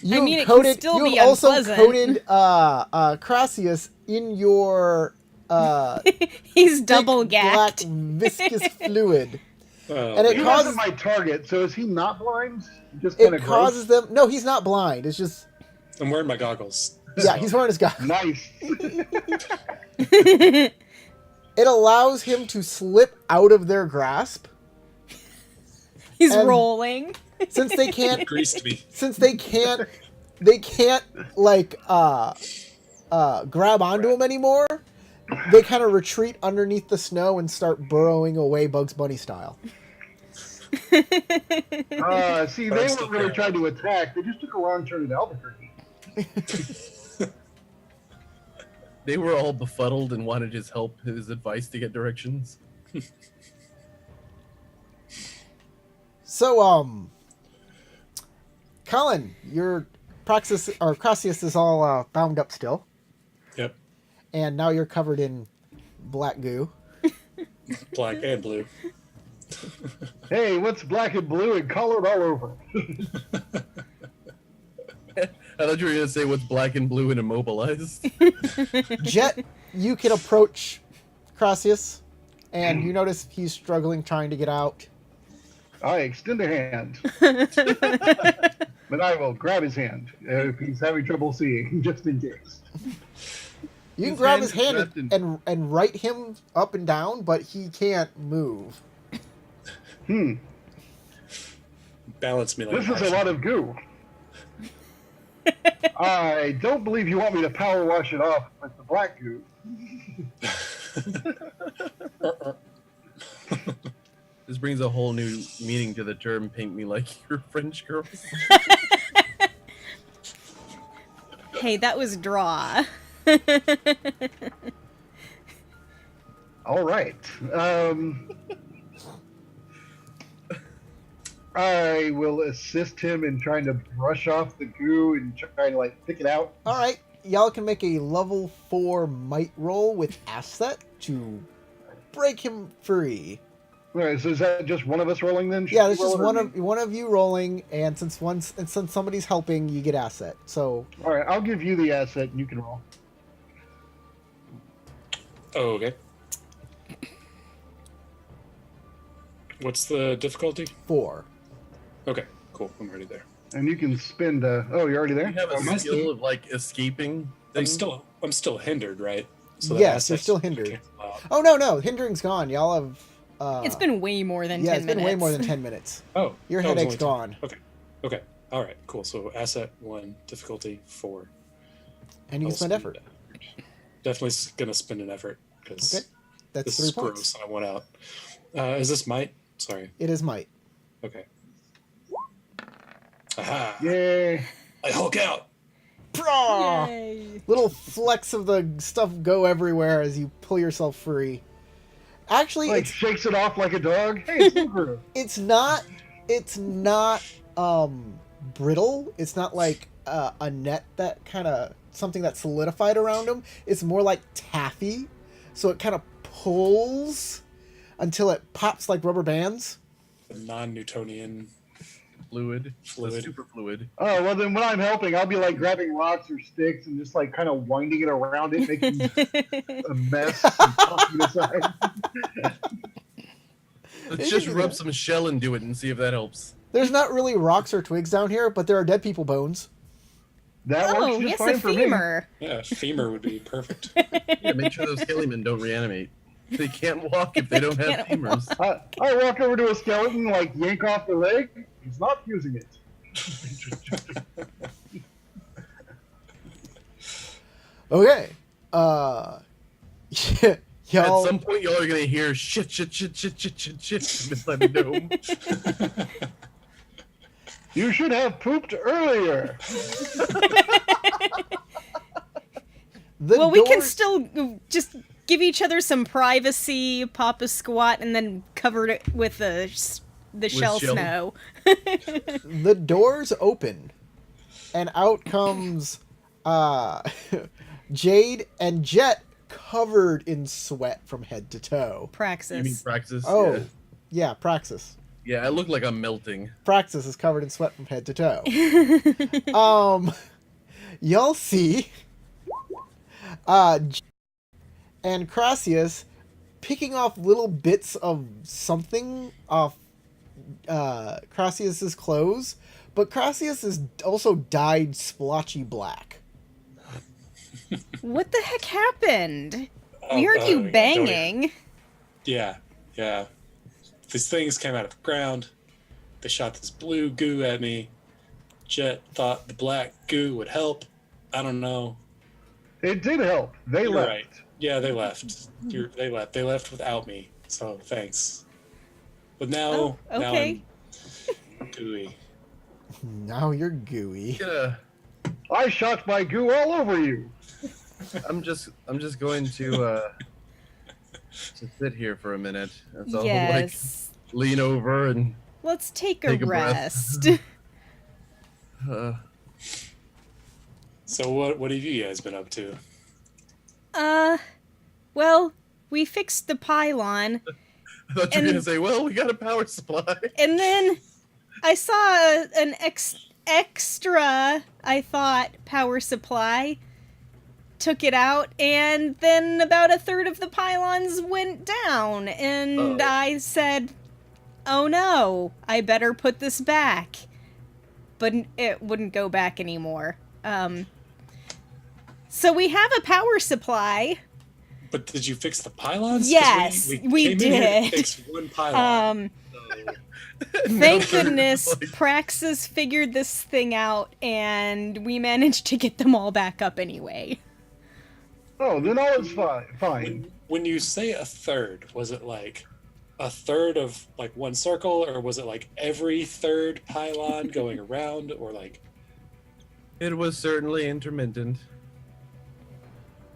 You I mean, it can still you've be also unpleasant. coated Crassius in your He's thick double black gacked. viscous fluid. Oh, And it He causes- wasn't my target, so is he not blind? Just kind It of causes them. No, he's not blind. It's just I'm wearing my goggles. yeah, so- he's wearing his goggles. Nice. It allows him to slip out of their grasp He's And- rolling. since they can't Greased me. since they can't like grab onto him anymore. They kind of retreat underneath the snow and start burrowing away Bugs Bunny style. See, But they I'm still weren't really paralyzed. trying to attack. They just took a wrong turn at Albuquerque. They were all befuddled and wanted his help, his advice to get directions. So, Colin, your Crassius is all bound up still, Yep. and now you're covered in black goo. Black and blue. Hey, what's black and blue and colored all over? I thought you were going to say what's black and blue and immobilized. Jet, you can approach Crassius, and you notice he's struggling trying to get out. I extend a hand. But I will grab his hand if he's having trouble seeing, just in case. You can His grab hand his is hand wrapped in- and right him up and down, but he can't move. Balance me like This is a lot of goo. I don't believe you want me to power wash it off with the black goo. This brings a whole new meaning to the term "paint me like your French girls." Hey, that was draw. All right. I will assist him in trying to brush off the goo and try to like pick it out. All right, y'all can make a level 4 might roll with asset to break him free. All right, so is that just one of us rolling then? Yeah, Should this we is roll it or me? one of you rolling, and since somebody's helping, you get asset. So All right, I'll give you the asset and you can roll. Oh, okay. What's the difficulty? 4. Okay, cool. I'm already there. And you can spend. Oh, you're already there. You have Am a I skill of like escaping. I'm things? still hindered, right? that Yes, you're asset's still hindered. canceled out. Oh no, hindering's gone. Y'all have. It's been way more than 10 yeah, it's minutes. been way more than 10 minutes. Oh, Your that was headache's only 10. gone, Okay. All right. Cool. So asset 1, difficulty 4. and you can I'll spend effort. Definitely gonna spend an effort because Okay, that's this 3 is points. gross. And I want out. Is this might? Sorry. It is might. Okay. Aha! Yay! I Hulk out. Praw! Yay. Little flecks of the stuff go everywhere as you pull yourself free. Actually, Like shakes it off like a dog. Hey, it's Luger. it's not brittle. It's not like a net that kind of something that's solidified around him. It's more like taffy, so it kind of pulls until it pops like rubber bands. Non-Newtonian. Fluid. Fluid. Super fluid. Oh well, then when I'm helping, I'll be like grabbing rocks or sticks and just like kind of winding it around it, making a mess and tossing it aside. Let's just rub some shell into it and see if that helps. There's not really rocks or twigs down here, but there are dead people bones. That Oh, works just yes, fine a for me. femur. Yeah, femur would be perfect. Yeah, make sure those skellymen don't reanimate. They can't walk if they don't have femurs. I walk over to a skeleton, like yank off the leg. He's not using it. Okay. Y'all. At some point, y'all are gonna hear shit from inside the dome. You should have pooped earlier. Well, we can doors- still just give each other some privacy, pop a squat, and then cover it with the shell shell. snow. The doors open, and out comes Jade and Jet, covered in sweat from head to toe. Praxis. You mean Praxis? Oh, Yeah. yeah, Praxis. Yeah, I look like I'm melting. Praxis is covered in sweat from head to toe. Y'all see and Crassius picking off little bits of something off Crassius's clothes, but Crassius is also dyed splotchy black. What the heck happened? Oh, We heard oh, you yeah, banging. Yeah. These things came out of the ground. They shot this blue goo at me. Jet thought the black goo would help. I don't know. It did help. They You're left. right. Yeah, they left. They left. They left without me. So thanks. But now, Oh, okay. now I'm gooey. Now you're gooey. I shot my goo all over you. I'm just going to sit here for a minute. That's all. Yes. Like lean over and Let's take a Take a breath. rest. So what have you guys been up to? Well, we fixed the pylon, I thought you were And- gonna say, "Well, we got a power supply." and then I saw an extra, I thought, power supply. Took it out, and then about a third of the pylons went down, and Uh-oh. I said, "Oh no, I better put this back." But it wouldn't go back anymore. So we have a power supply. But did you fix the pylons? 'Cause Yes, we came in here to did. fix one pylon. Thank No, goodness like- Praxis figured this thing out, and we managed to get them all back up anyway. Oh, then all is fine. When you say a third, was it like a third of like one circle, or was it like every third pylon going around, or like It was certainly intermittent.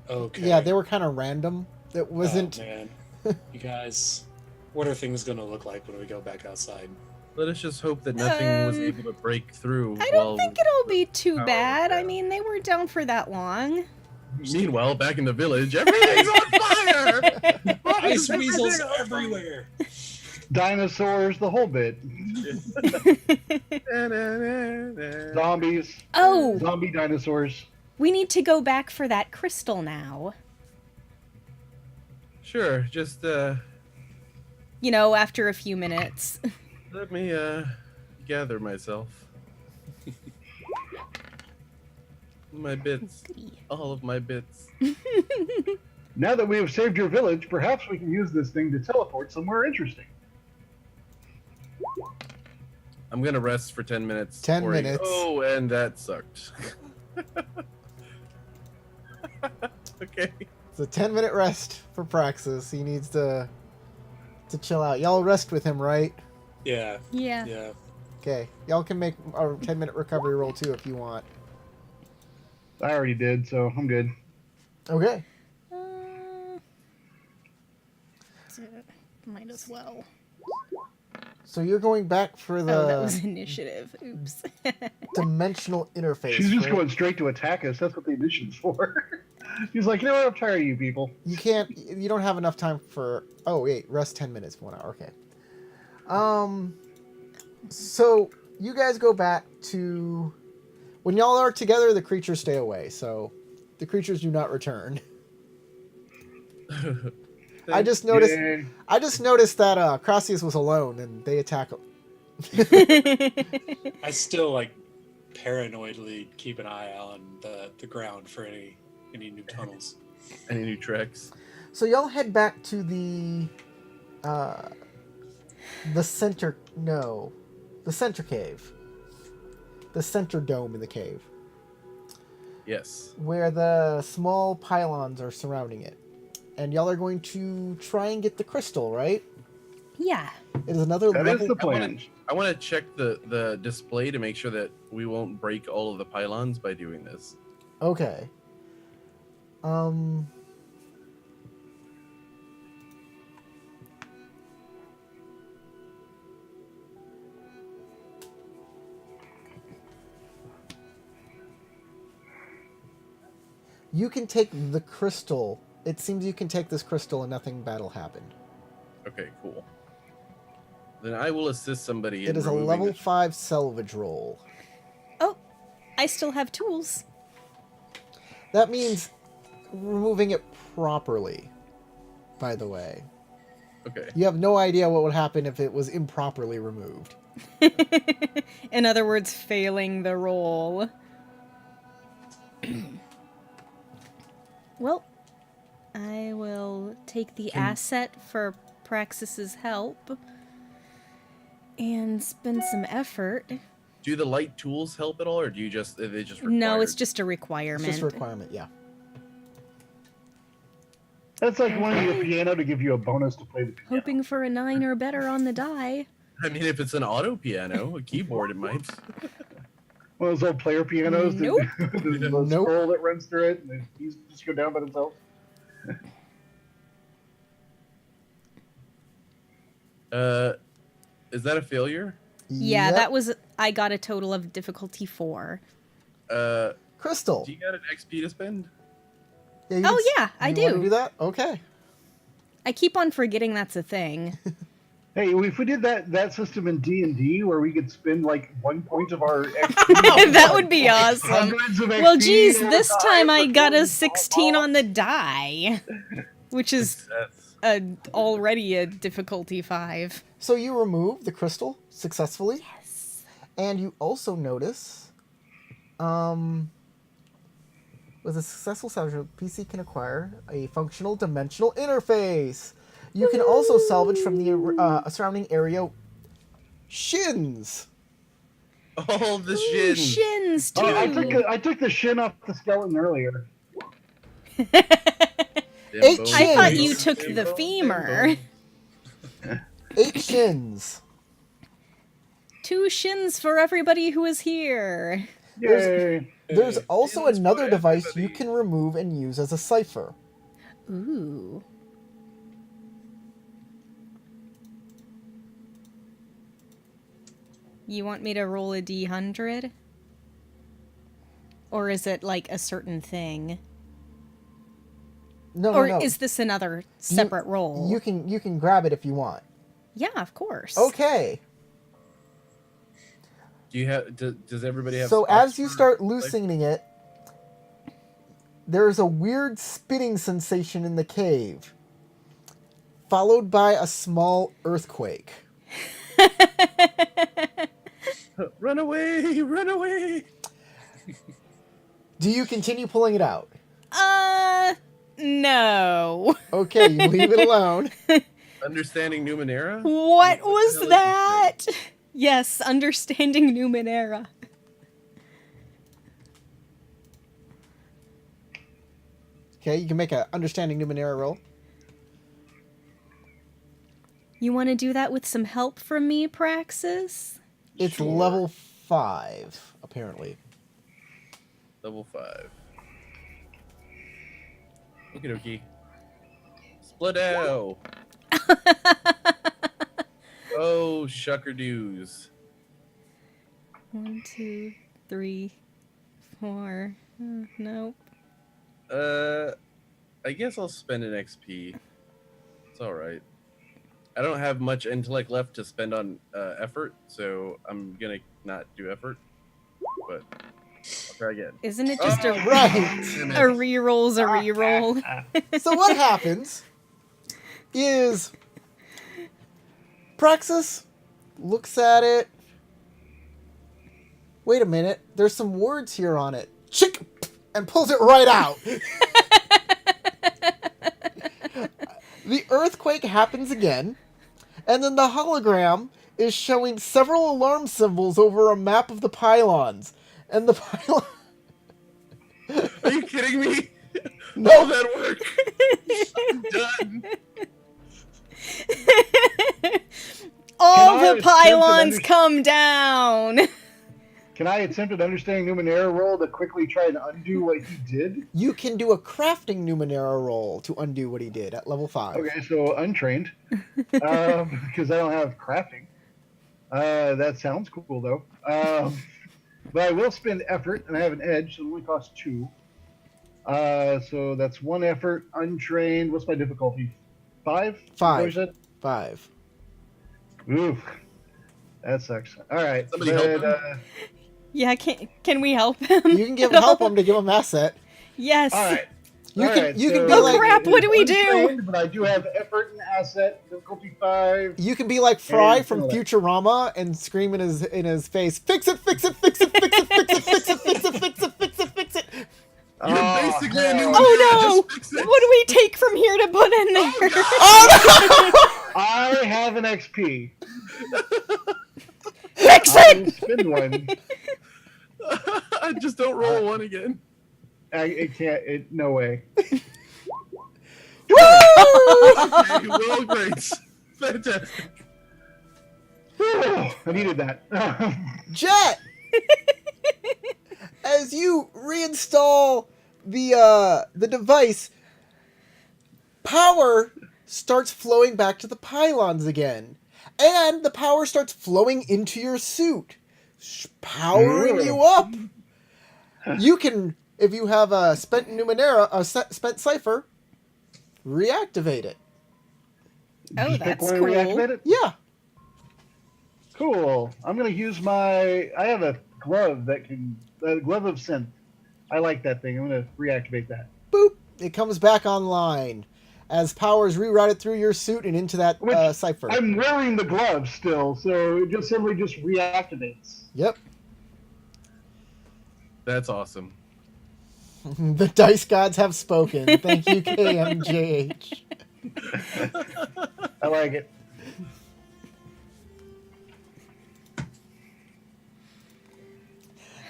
okay? Yeah, they were kind of random. It wasn't. Oh, man, you guys, what are things gonna look like when we go back outside? Let us just hope that nothing was Um, able to break through. I while don't think it'll be too power bad. I down. mean, they weren't down for that long. Meanwhile, back in the village, everything's on fire. Why Ice is weasels everything on fire? everywhere. Dinosaurs, the whole bit. Zombies. Oh, Zombie dinosaurs. we need to go back for that crystal now. Sure, just You know, after a few minutes. let me gather myself. My bits, all of my bits. Now that we have saved your village, perhaps we can use this thing to teleport somewhere interesting. I'm gonna rest for 10 minutes. 10 before I minutes. go. Oh, and that sucked. Okay. It's a 10-minute rest for Praxis. He needs to chill out. Y'all rest with him, right? Yeah, Yeah. yeah. Okay. Y'all can make a 10-minute recovery roll too if you want. I already did, so I'm good. Okay. Might as well. So you're going back for Oh, that was the initiative. Oops. dimensional interface. She's just right? going straight to attack us. That's what the mission's for. He's like, you know what? I'm tired of you people. You don't have enough time for. Oh wait, rest 10 minutes for 1 hour. Okay. So you guys go back to when y'all are together. The creatures stay away, so the creatures do not return. I just noticed. Yeah. I just noticed that Crassius was alone, and they attack him. I still like paranoidly keep an eye on the ground for any new tunnels. Any new tricks? So y'all head back to the center. No, the center cave. The center dome in the cave. Yes. where the small pylons are surrounding it. And y'all are going to try and get the crystal, right? Yeah. It is another That level. is the plan. I want to check the display to make sure that we won't break all of the pylons by doing this. Okay. You can take the crystal. It seems you can take this crystal and nothing bad will happen. Okay, cool. Then I will assist somebody. It in is a removing level the- 5 salvage roll. Oh, I still have tools. That means removing it properly, by the way. Okay. You have no idea what would happen if it was improperly removed. In other words, failing the roll. Well, I will take the asset for Praxis's help and spend some effort. Do the light tools help at all, or do you just they just No, required? it's just a It's requirement. just a requirement, yeah. That's like wanting your piano to give you a bonus to play the piano. Hoping for a 9 or better on the die. I mean, if it's an auto piano, a keyboard, it might. One of those old player pianos. Nope. The Nope. scroll that runs through it, and the keys just go down by themselves. Is that a failure? Yeah, Yep. that was. I got a total of difficulty 4. Crystal. Do you got an XP to spend? Yeah, you Oh, can s- yeah, I you wanna do. do that? Okay. I keep on forgetting that's a thing. Hey, if we did that system in D&D where we could spend like 1 point of our XP, That would be awesome. hundreds of Well, XP geez, over this time I for got a doing 16 all- on the die, which is already a difficulty 5. So you remove the crystal successfully. Yes. And you also notice, with a successful salvage, PC can acquire a functional dimensional interface. You can also salvage from the surrounding area shins. All the Ooh, shins. shins too. Oh, I took the shin off the skeleton earlier. Them 8 bones. I thought shins. you took the femur. 8 shins. 2 shins for everybody who is here. Yay! There's also Shins for another device you everybody. can remove and use as a cipher. Ooh. You want me to roll a D100? Or is it like a certain thing? No, Or no, no. is this another separate roll? You can grab it if you want. Yeah, of course. Okay. Do you have? Does everybody have? So spots as you for- start loosening it, there's a weird spitting sensation in the cave, followed by a small earthquake. Run away! Run away! Do you continue pulling it out? No. Okay, you leave it alone. Understanding Numenera? What What was the hell is that? Yes, understanding Numenera. Okay, you can make a understanding Numenera roll. You want to do that with some help from me, Praxis? It's Sure. level 5, apparently. Level 5. Okie dokie. Splatow! Oh, shuckerdoos. 1, 2, 3, 4. Nope. I guess I'll spend an XP. It's alright. I don't have much intellect left to spend on effort, so I'm gonna not do effort. But I'll try again. Isn't it just Oh, a right. a reroll's a reroll? So what happens is Praxis looks at it. Wait a minute, there's some words here on it. Chick, and pulls it right out. The earthquake happens again, and then the hologram is showing several alarm symbols over a map of the pylons. And the pylon Are you kidding me? No. All that work. Done. All Can I the attempt to pylons under- come down. Can I attempt an understanding Numenera roll to quickly try and undo what he did? You can do a crafting Numenera roll to undo what he did at level 5. Okay, so untrained, because I don't have crafting. That sounds cool though. But I will spend effort, and I have an edge, so it only costs 2. So that's 1 effort, untrained. What's my difficulty? 5? 5. What you said? 5. Oof, that sucks. All right, Somebody help him. Yeah, can we help him? You can help him to give him asset. Yes. all right. You All can right, you can so be like crap, what do we do? untrained, But I do have effort and asset, difficulty 5. you can be like Fry And from kill it. Futurama and scream in his face, fix it, fix it, fix it, fix it, fix it, fix it, fix it, fix it, fix it, fix it. You're basically a new hell. Oh Just fix it. no! What do we take from here to put in there? I have an XP. Fix I it! will spend one. I just don't roll a 1 again. It can't. No way. Okay, well, great. Fantastic. I needed that. Jet, as you reinstall the device, power starts flowing back to the pylons again, and the power starts flowing into your suit, powering you up. You can, if you have a spent Numenera, a spent Cipher, reactivate it. Oh, Just pick that's one and cool. reactivate it? Yeah. Cool. I'm gonna use my. I have a glove that can. A glove of synth. I like that thing. I'm gonna reactivate that. Boop. It comes back online as power is rerouted through your suit and into that Which cipher. I'm wearing the glove still, so it just simply just reactivates. Yep. That's awesome. The dice gods have spoken. Thank you, KMJH. I like it.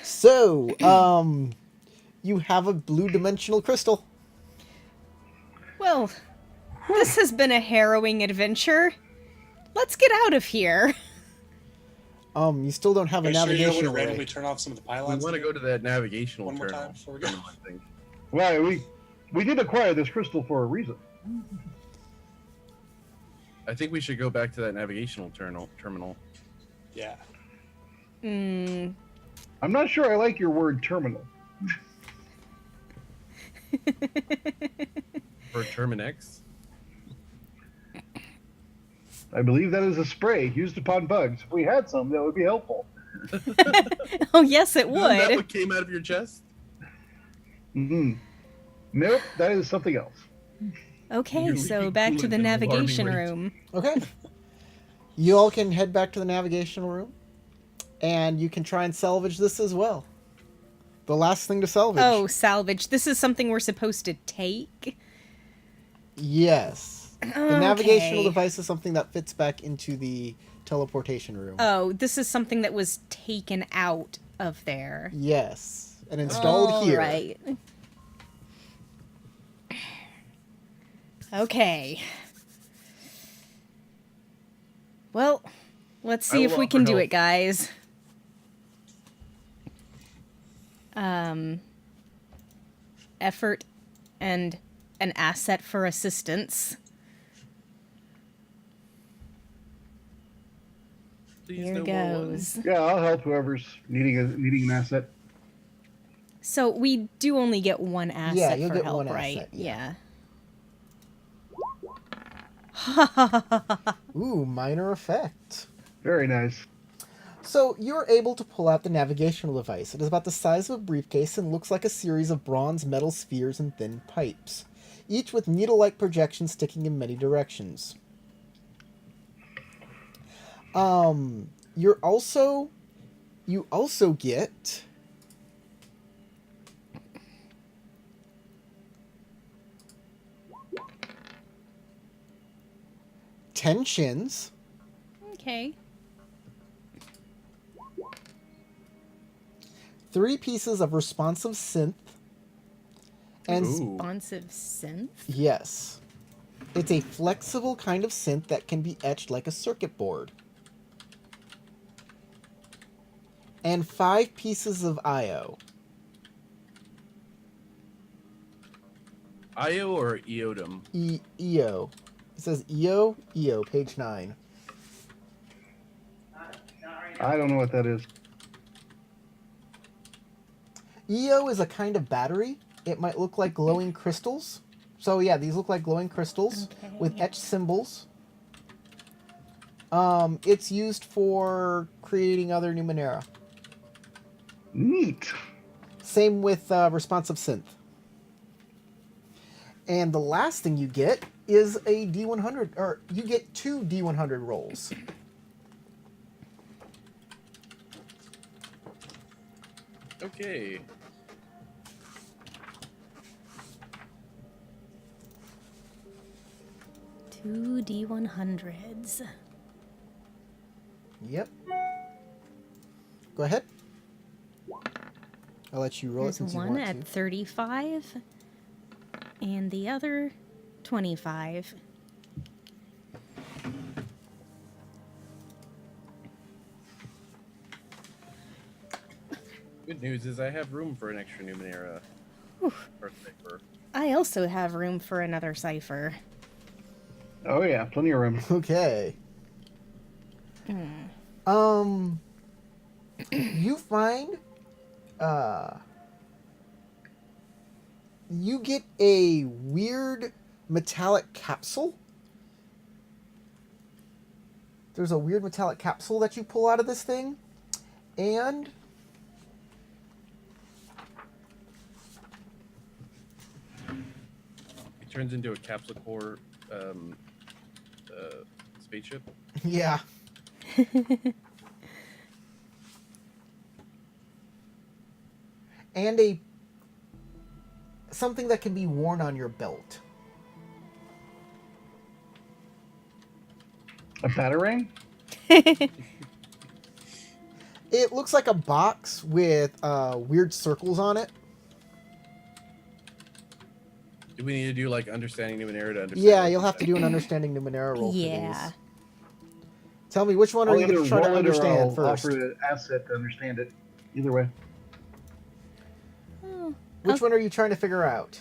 So, you have a blue dimensional crystal. Well, this has been a harrowing adventure. Let's get out of here. You still don't have a Are you sure you don't want navigation to randomly ray. turn off some of the We pylons? want to go to that navigational One more terminal. time before we go. I think. Well, we did acquire this crystal for a reason. I think we should go back to that navigational terminal. Yeah. Hmm. I'm not sure I like your word terminal. For Terminex. I believe that is a spray used upon bugs. If we had some, that would be helpful. Oh, yes, it Isn't that would. what came out of your chest? Mm-hmm. Nope, that is something else. Okay, You're so leaking back to coolant the at an alarming navigation rate. room. Okay. You all can head back to the navigational room, and you can try and salvage this as well. The last thing to salvage. Oh, salvage. This is something we're supposed to take? Yes. The navigational Okay. device is something that fits back into the teleportation room. Oh, this is something that was taken out of there. Yes. And installed here. Right. Okay. Well, let's see if will we offer can do help. it, guys. Effort and an asset for assistance. Please Here no more ones. goes. Yeah, I'll help whoever's needing an asset. So we do only get one asset Yeah, you'll for get help, one right? asset, Yeah. Ooh, minor effect. Very nice. So you're able to pull out the navigational device. It is about the size of a briefcase and looks like a series of bronze metal spheres and thin pipes, each with needle-like projections sticking in many directions. You also get tensions, Okay. 3 pieces of responsive synth, And Ooh. Responsive synth? yes, it's a flexible kind of synth that can be etched like a circuit board. And 5 pieces of I/O. IO or Eodum? EO. It says EO, page 9. I don't know what that is. EO is a kind of battery. It might look like glowing crystals. So yeah, these look like glowing crystals with Okay. etched symbols. It's used for creating other Numenera. Neat. Same with responsive synth. And the last thing you get is a D100, or you get 2 D100 rolls. Okay. Two D100s. Yep. Go ahead. I'll let you roll it There's since you one want at to. 35 and the other 25. Good news is I have room for an extra Numenera. Whew. Or Cipher. I also have room for another cipher. Oh yeah, plenty of room. Okay. You find, you get a weird metallic capsule. There's a weird metallic capsule that you pull out of this thing, and It turns into a capsule core spaceship. yeah. And a something that can be worn on your belt. A batarang? It looks like a box with weird circles on it. Do we need to do like understanding Numenera to understand? Yeah, what you'll these have to do an understanding Numenera roll Yeah. for these. Tell me, which one are I'll you either going to try to roll it or understand I'll first? offer an asset to understand it. Either way. Oh, Which one are you trying to figure out?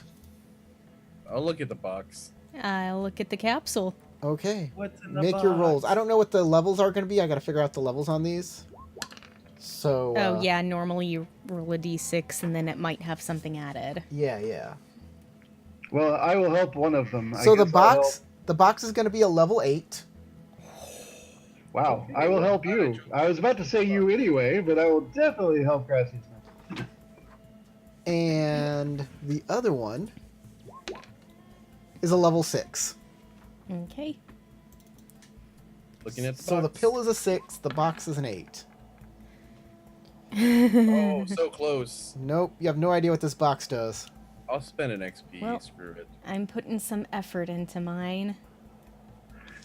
I'll look at the box. I'll look at the capsule. Okay. What's in the Make your box? rolls. I don't know what the levels are going to be. I got to figure out the levels on these. So. Oh, yeah, normally you roll a d6 and then it might have something added. Yeah. Well, I will help one of them. So I the guess I'll box is going to be a level 8. Wow, I will help you. I was about to say you anyway, but I will definitely help Gracias now. And the other one is a level 6. Okay. Looking at the So the box. pill is a 6, the box is an 8. Oh, so close. Nope, you have no idea what this box does. I'll spend an XP. Well- Screw it. I'm putting some effort into mine.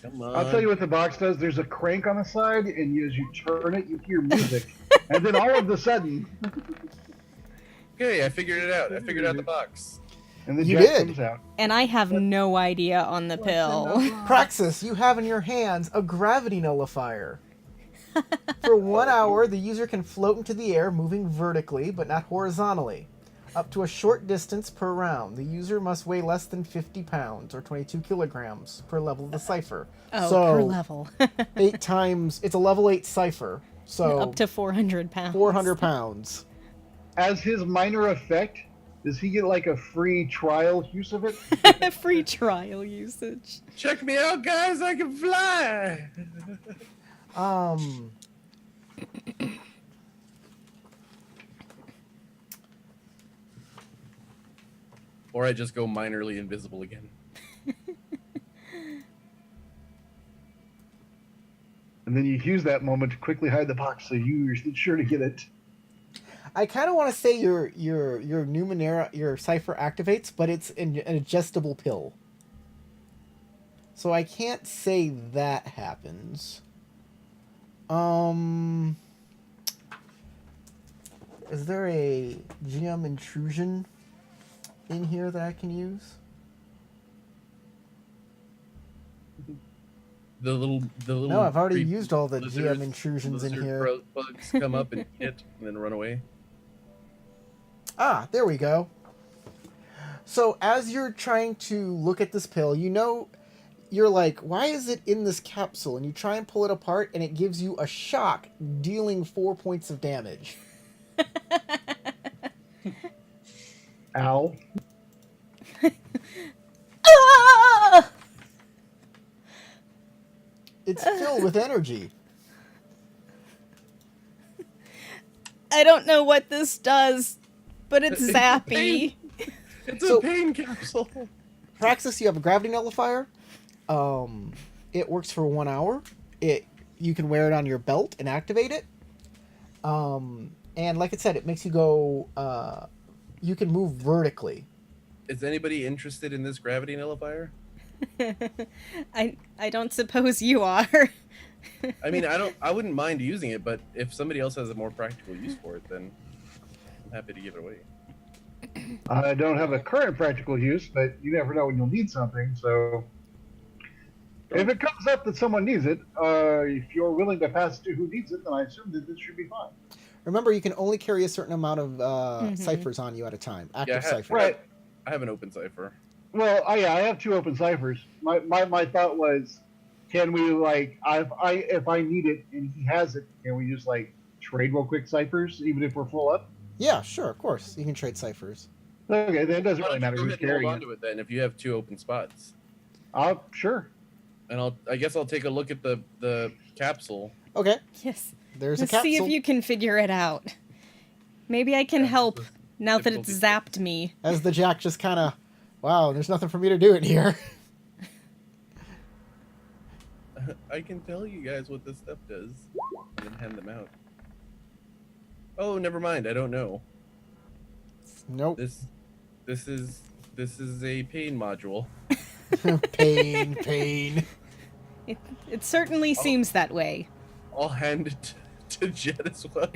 Come on. I'll tell you what the box does. There's a crank on the side, and as you turn it, you hear music. And then all of a sudden, Okay, I figured it out. I figured out the box. and the You jack did. comes out. And I have no idea on the pill. Praxis, you have in your hands a gravity nullifier. For 1 hour, the user can float into the air, moving vertically, but not horizontally. Up to a short distance per round. The user must weigh less than 50 pounds, or 22 kilograms, per level of the cipher. Oh, so, per level. 8 times... It's a level 8 cipher. So, Up to 400 pounds. 400 pounds. As his minor effect, does he get like a free trial use of it? Free trial usage. Check me out, guys. I can fly. Or I just go minorly invisible again. And then you use that moment to quickly hide the box so you're sure to get it. I kind of want to say your Numenera, your cipher activates, but it's an adjustable pill. So I can't say that happens. Is there a GM intrusion in here that I can use? The little. No, I've already creepy used all the lizards- GM intrusions in lizard here. Bugs come up and eat it and then run away. Ah, there we go. So as you're trying to look at this pill, you know, you're like, why is it in this capsule? And you try and pull it apart, and it gives you a shock, dealing 4 points of damage. Ow. Ah! It's filled with energy. I don't know what this does, but it's zappy. It's So- a pain capsule. Praxis, you have a gravity nullifier. It works for 1 hour. You can wear it on your belt and activate it. And like I said, it makes you go. You can move vertically. Is anybody interested in this gravity nullifier? I don't suppose you are. I mean, I wouldn't mind using it, but if somebody else has a more practical use for it, then I'm happy to give it away. I don't have a current practical use, but you never know when you'll need something. So if it comes up that someone needs it, if you're willing to pass it to who needs it, then I assume that this should be fine. Remember, you can only carry a certain amount of ciphers on you at a time. Active ciphers. Right. I have an open cipher. Well, I have 2 open ciphers. My thought was, can we if I need it and he has it, can we just trade real quick ciphers even if we're full up? Yeah, sure, of course. You can trade ciphers. Okay, then it doesn't Why really don't matter you go who's ahead and hold carrying on it. to it then if you have 2 open spots. Sure. And I guess I'll take a look at the capsule. Okay, Yes. there's a Let's capsule. see if you can figure it out. Maybe I can help now that it's difficulty. zapped me. As the Jack just kind of, wow, there's nothing for me to do in here. I can tell you guys what this stuff does and then hand them out. Oh, never mind. I don't know. Nope. This is a pain module. Pain. It certainly seems that way. I'll hand it to Jet as well.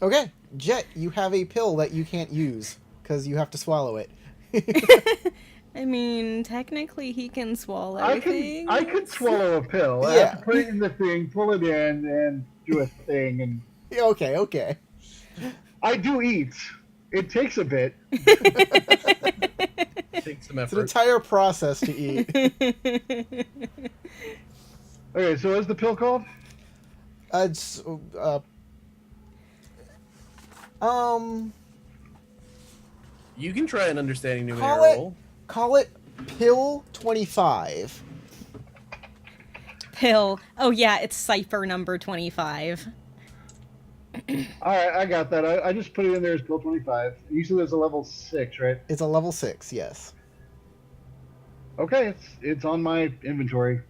Okay, Jet, you have a pill that you can't use because you have to swallow it. I mean, technically he can swallow I things. could swallow a pill. I Yeah. have to put it in the thing, pull it in, and do a thing. And Okay. I do eat. It takes a bit. Take some It's an effort. entire process to eat. Okay, so what's the pill called? It's You can try an understanding numenera Call it- roll. call it pill 25. Pill. Oh yeah, it's cipher number 25. All right, I got that. I just put it in there as pill 25. You said there's a level 6, right? It's a level 6, yes. Okay, it's on my inventory.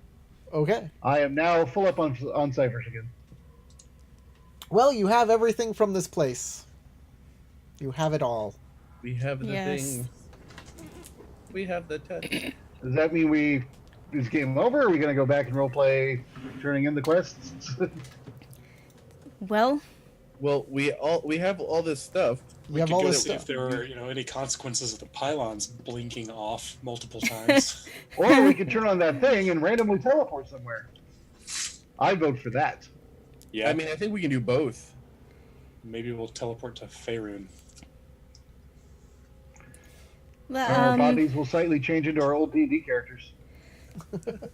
Okay. I am now full up on ciphers again. Well, you have everything from this place. You have it all. We have the Yes. things. We have the touch. Does that mean is game over? Or are we gonna go back and roleplay turning in the quests? Well, Well, we have all this stuff. You have all Go this see if stuff. there are, any consequences of the pylons blinking off multiple times. Or we could turn on that thing and randomly teleport somewhere. I vote for that. Yeah, I mean, I think we can do both. maybe we'll teleport to Faerun. Our bodies will slightly change into our old D&D characters.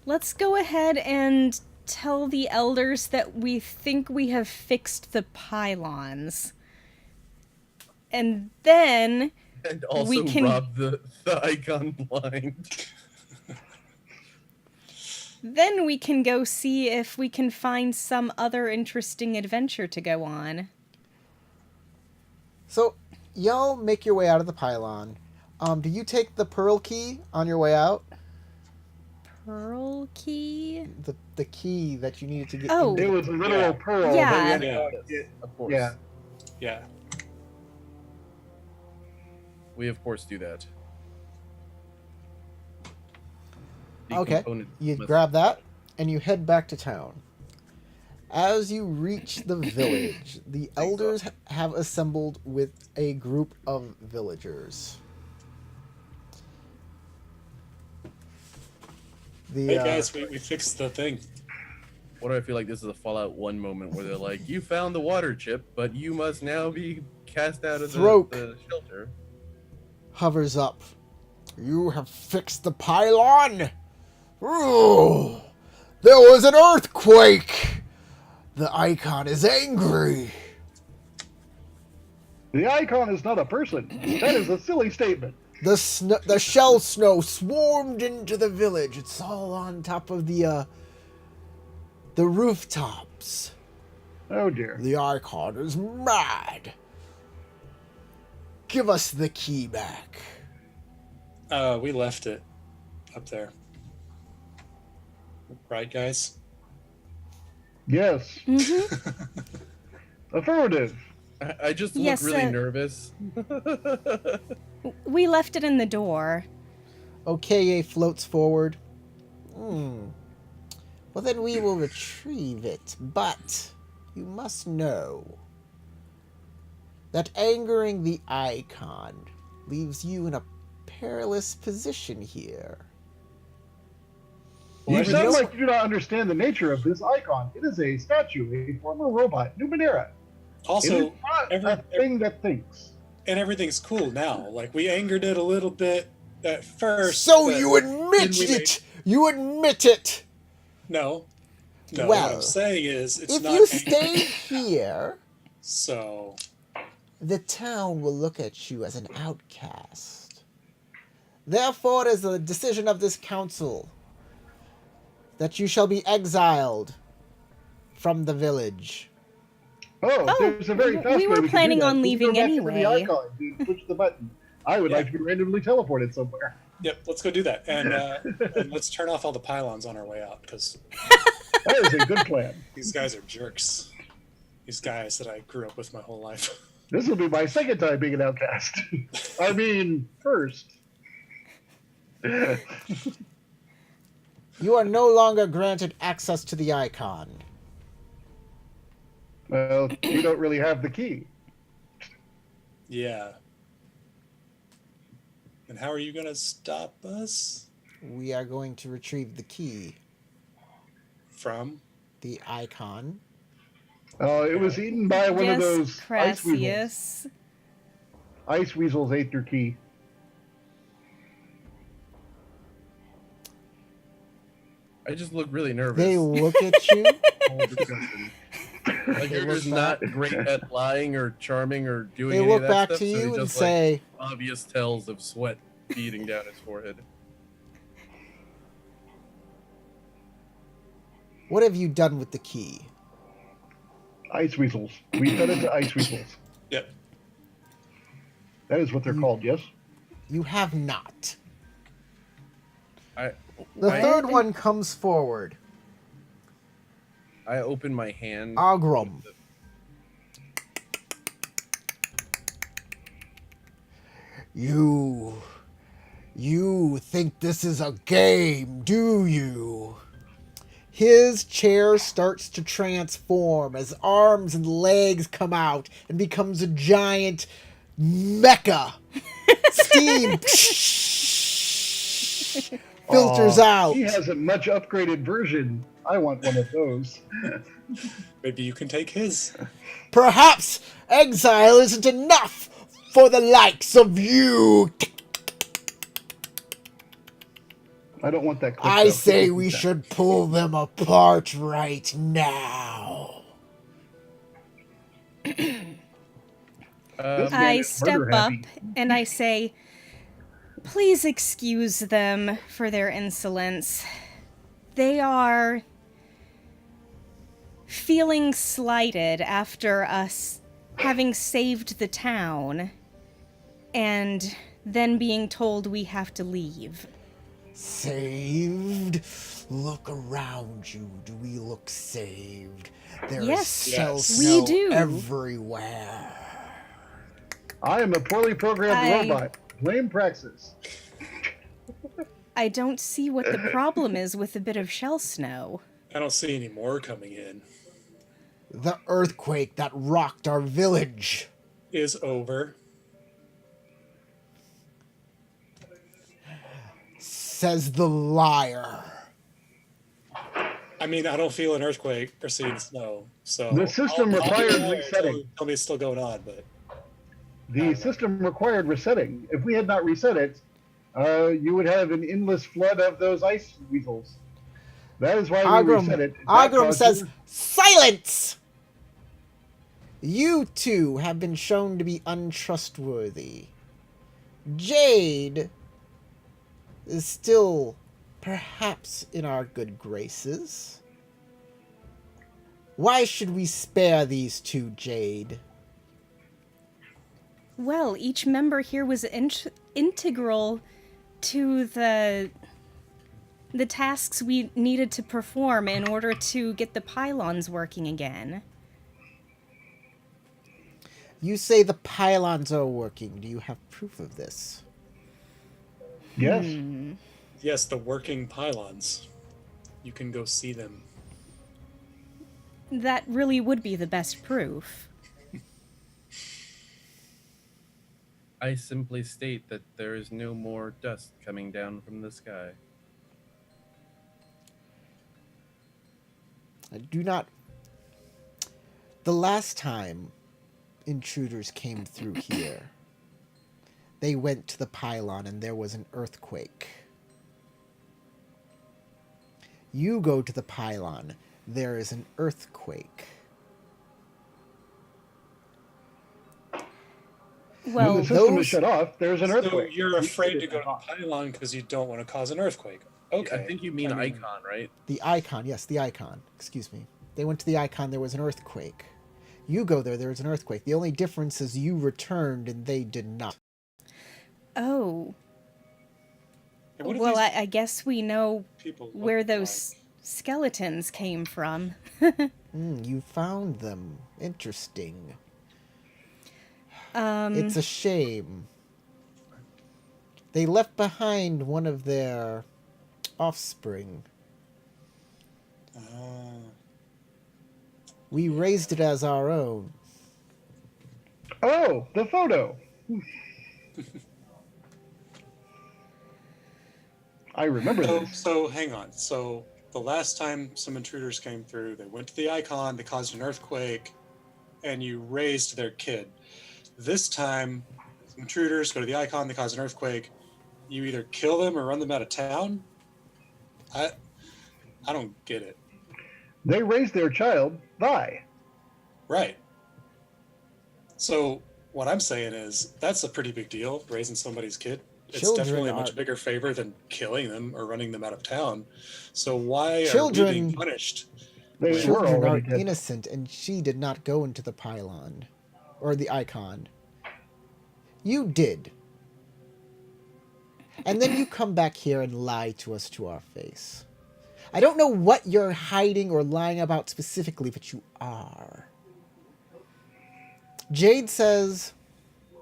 let's go ahead and tell the elders that we think we have fixed the pylons. And then And also We can- rob the icon blind. we can go see if we can find some other interesting adventure to go on. So, y'all make your way out of the pylon. Do you take the pearl key on your way out? Pearl key? The key that you needed to get. Oh. It was a literal Yeah. pearl. Yeah. That we had to Yeah. go and get. Of course. Yeah. Yeah. We of course do that. The Okay. component You must- grab that and you head back to town. As you reach the village, the elders have assembled with a group of villagers. Hey guys, we fixed the thing. What do I feel like this is a Fallout 1 moment where they're like, you found the water chip, but you must now be cast out of the shelter. Hovers up. You have fixed the pylon? Ooh, there was an earthquake! The Icon is angry. The Icon is not a person. That is a silly statement. The shell snow swarmed into the village. It's all on top of the rooftops. Oh dear. The Icon is mad. Give us the key back. We left it up there. Right, guys? Yes. Affirmative. I just look Yes, really nervous. We left it in the door. Okoye floats forward. Well, then we will retrieve it. But you must know that angering the Icon leaves you in a perilous position here. You sound like you do not understand the nature of this Icon. It is a statue, a former robot, Numenera. It Also, is not a thing that thinks. and everything's cool now. Like, we angered it a little bit at first. So but you admit then we it! You admit it! No. No, Well, what I'm saying is, it's If not you angry. stay here, So, the town will look at you as an outcast. Therefore, it is the decision of this council that you shall be exiled from the village. Oh, there's a very fast we way were can planning do that. on We can go leaving back to the anyway. Icon, dude. Push the button. I would like to be randomly teleported somewhere. yep, let's go do that. And, and let's turn off all the pylons on our way out, because That is a good plan. these guys are jerks. These guys that I grew up with my whole life. This will be my second time being an outcast. I mean, first. You are no longer granted access to the Icon. Well, you don't really have the key. Yeah. And how are you going to stop us? We are going to retrieve the key. From? The Icon. It was eaten by one of those ice weasels. Crassius. Ice weasels ate your key. I just look really nervous. They look at you. Like you're just not great at lying or charming or doing They any look of that back stuff, to so you it's and just say, like obvious tells of sweat beading down his forehead. "What have you done with the key?" Ice weasels. We fed it to ice weasels. Yep. That is what they're called, yes? You have not. I The third one comes forward. I open my hand. Ogrum. You think this is a game, do you? His chair starts to transform as arms and legs come out and becomes a giant mecha. Steam filters out. He has a much upgraded version. I want one of those. Maybe you can take his. Perhaps exile isn't enough for the likes of you. I don't want that clipped I out. say we should pull them apart right now. man I is step murder up happy. and I say, please excuse them for their insolence. They are feeling slighted after us having saved the town and then being told we have to leave. Saved? Look around you. Do we look saved? There is Yes, shell yes. snow we do. everywhere. I am a poorly programmed robot. Blame Praxis. I don't see what the problem is with a bit of shell snow. I don't see any more coming in. The earthquake that rocked our village Is over. says the liar. I mean, I don't feel an earthquake or see the snow, so The system I'll required be there resetting. until- Tell me it's still going on, but The system required resetting. If we had not reset it, you would have an endless flood of those ice weasels. That is why we reset it. That Agram caused says, you- silence! You two have been shown to be untrustworthy. Jade is still perhaps in our good graces. Why should we spare these two, Jade? Well, each member here was integral to the tasks we needed to perform in order to get the pylons working again. You say the pylons are working. Do you have proof of this? Yes. yes, the working pylons. You can go see them. That really would be the best proof. I simply state that there is no more dust coming down from the sky. I do not. The last time intruders came through here, they went to the pylon and there was an earthquake. You go to the pylon, there is an earthquake. When Well, the system those- is shut off, there's an So earthquake. you're afraid to shut go it to off. the pylon because you don't want to cause an earthquake. Okay. I think you mean I mean- icon, right? The icon, yes, the icon. Excuse me. They went to the icon, there was an earthquake. You go there is an earthquake. The only difference is you returned and they did not. oh. And what do Well, these I guess we know people look where like? those skeletons came from. You found them. Interesting. Um, It's a shame. They left behind one of their offspring. Ah. We raised it as our own. Oh, the photo. I remember So, this. so hang on. So the last time some intruders came through, they went to the icon, they caused an earthquake, and you raised their kid. This time, some intruders go to the icon, they cause an earthquake. You either kill them or run them out of town. I don't get it. They raised their child, Vi. Right. So what I'm saying is that's a pretty big deal, raising somebody's kid. It's Children definitely a are- much bigger favor than killing them or running them out of town. So why are we Children- being punished? They were Children are already dead. innocent, and she did not go into the pylon. Or the icon. You did. And then you come back here and lie to us to our face. I don't know what you're hiding or lying about specifically, but you are. Jade says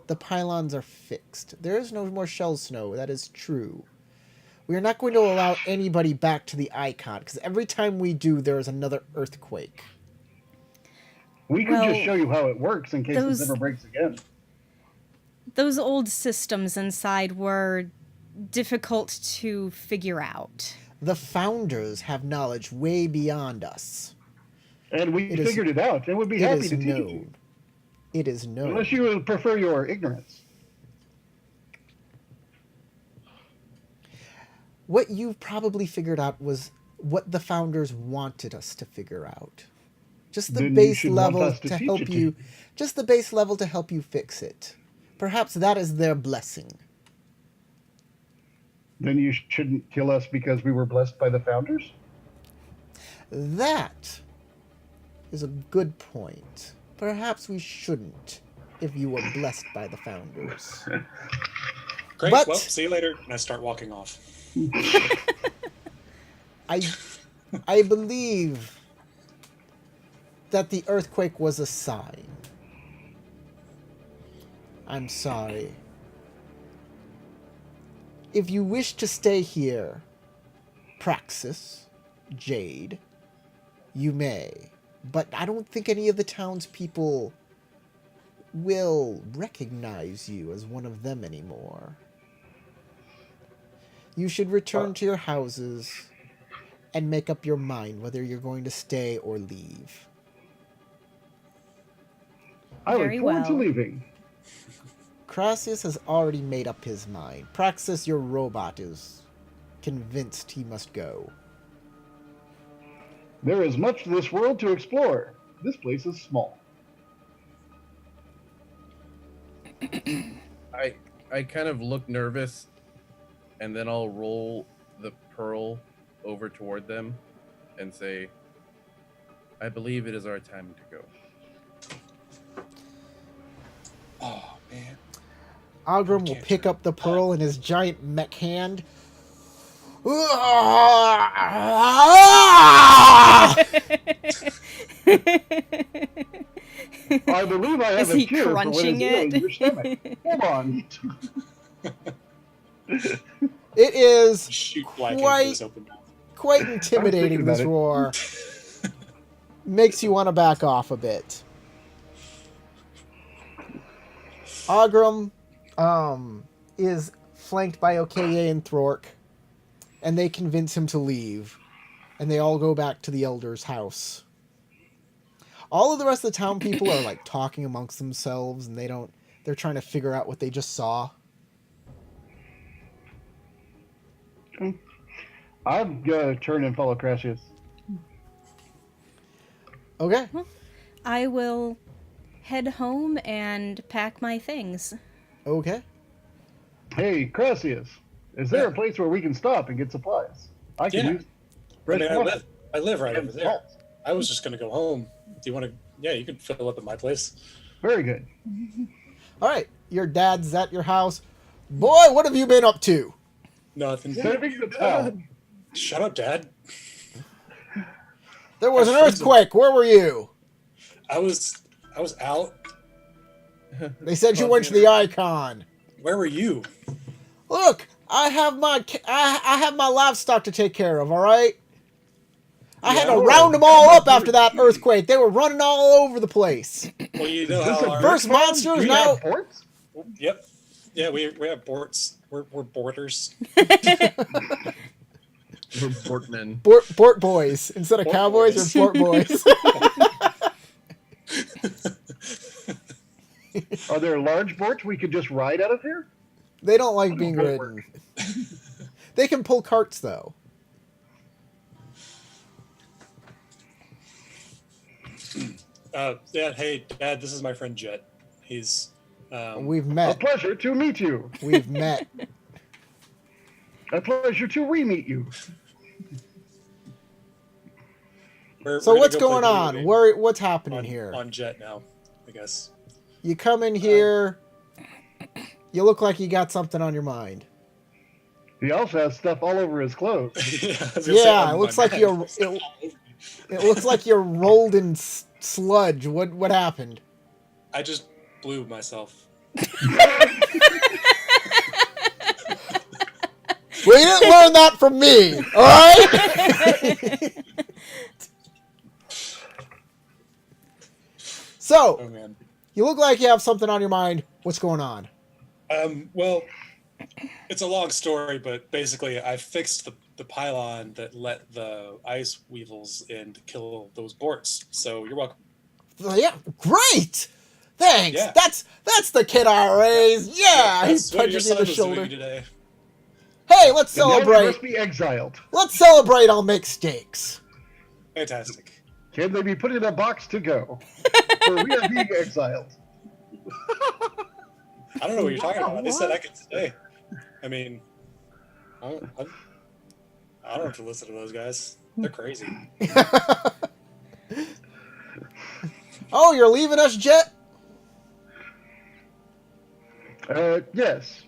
the pylons are fixed. There is no more shell snow. That is true. We are not going to allow anybody back to the icon, because every time we do, there is another earthquake. We could Well, just show you how it works in case those- it never breaks again. those old systems inside were difficult to figure out. The founders have knowledge way beyond us. And we It is- figured it out, and would be It happy is to teach known. you. It is known. Unless you would prefer your ignorance. What you probably figured out was what the founders wanted us to figure out. Just the Then you base should want level us to to teach help it to you. you. Just the base level to help you fix it. Perhaps that is their blessing. Then you shouldn't kill us because we were blessed by the founders? That is a good point. Perhaps we shouldn't if you were blessed by the founders. Great. But- Well, see you later. And I start walking off. I believe that the earthquake was a sign. I'm sorry. If you wish to stay here, Praxis, Jade, you may. but I don't think any of the townspeople will recognize you as one of them anymore. You should return to your houses and make up your mind whether you're going to stay or leave. I Very look forward to well. leaving. Crassius has already made up his mind. Praxis, your robot, is convinced he must go. There is much to this world to explore. This place is small. I kind of look nervous, and then I'll roll the pearl over toward them and say, I believe it is our time to go. Oh man. Ogrim will Can't pick turn up the pearl in his giant mech hand. I believe I have Is a he cure for what is crunching ailing it? your stomach. Hold on. It is Shoot black Quite- into his open mouth. quite intimidating, about this it. roar. Makes you want to back off a bit. Ogrim is flanked by Okaye and Thork, and they convince him to leave, and they all go back to the Elder's house. All of the rest of the town people are like talking amongst themselves, and they're trying to figure out what they just saw. I'm gonna turn and follow Crassius. Okay. I will head home and pack my things. Okay. Hey, Crassius, is there a place where we can stop and get supplies? I can Yeah. use I fresh mean, water I live right over and there. salt. I was just gonna go home. Do you want to? Yeah, you can fill up at my place. Very good. All right. Your dad's at your house. Boy, what have you been up to? Nothing. Saving the town. Shut up, Dad. There was an I'm frozen. earthquake. Where were you? I was out. They said you went to the icon. Where were you? Look, I have my livestock to take care of. All right. I had to Yeah. round them all up after that earthquake. They were running all over the place. Well, you know Is this how a our, First farm? monsters, Do you now- have ports? Yep. Yeah, we have boards. We're borders. We're Portman. Port boys instead of Port cowboys boys. or port boys. Are there large boats we could just ride out of here? They don't like being ridden. They can pull carts though. Yeah. Hey, Dad. This is my friend Jet. He's. We've A met. pleasure to meet you. We've met. A pleasure to re-meet you. So we're what's gonna go going play on? Voodoo What's happening on, here? on Jet now, I guess. You come in here. You look like you got something on your mind. He also has stuff all over his clothes. I was gonna say, Yeah, on it looks my like back. you're. It looks like you're rolled in sludge. What happened? I just blew myself. Well, you didn't learn that from me, all right? So, Oh man. you look like you have something on your mind. What's going on? Well, it's a long story, but basically, I fixed the pylon that let the ice weevils in to kill those borts. So you're welcome. Oh, yeah, great. Thanks. Yeah. That's the kid I raised. Yeah, he That's what your punches you in son the was doing shoulder. today. Hey, let's And now you celebrate. must be exiled. Let's celebrate. I'll make steaks. Fantastic. Can they be put in a box to go? For we are being exiled. I don't know what you're talking about. They said I could stay. I mean, I don't have to listen to those guys. They're crazy. Oh, you're leaving us, Jet? Yes.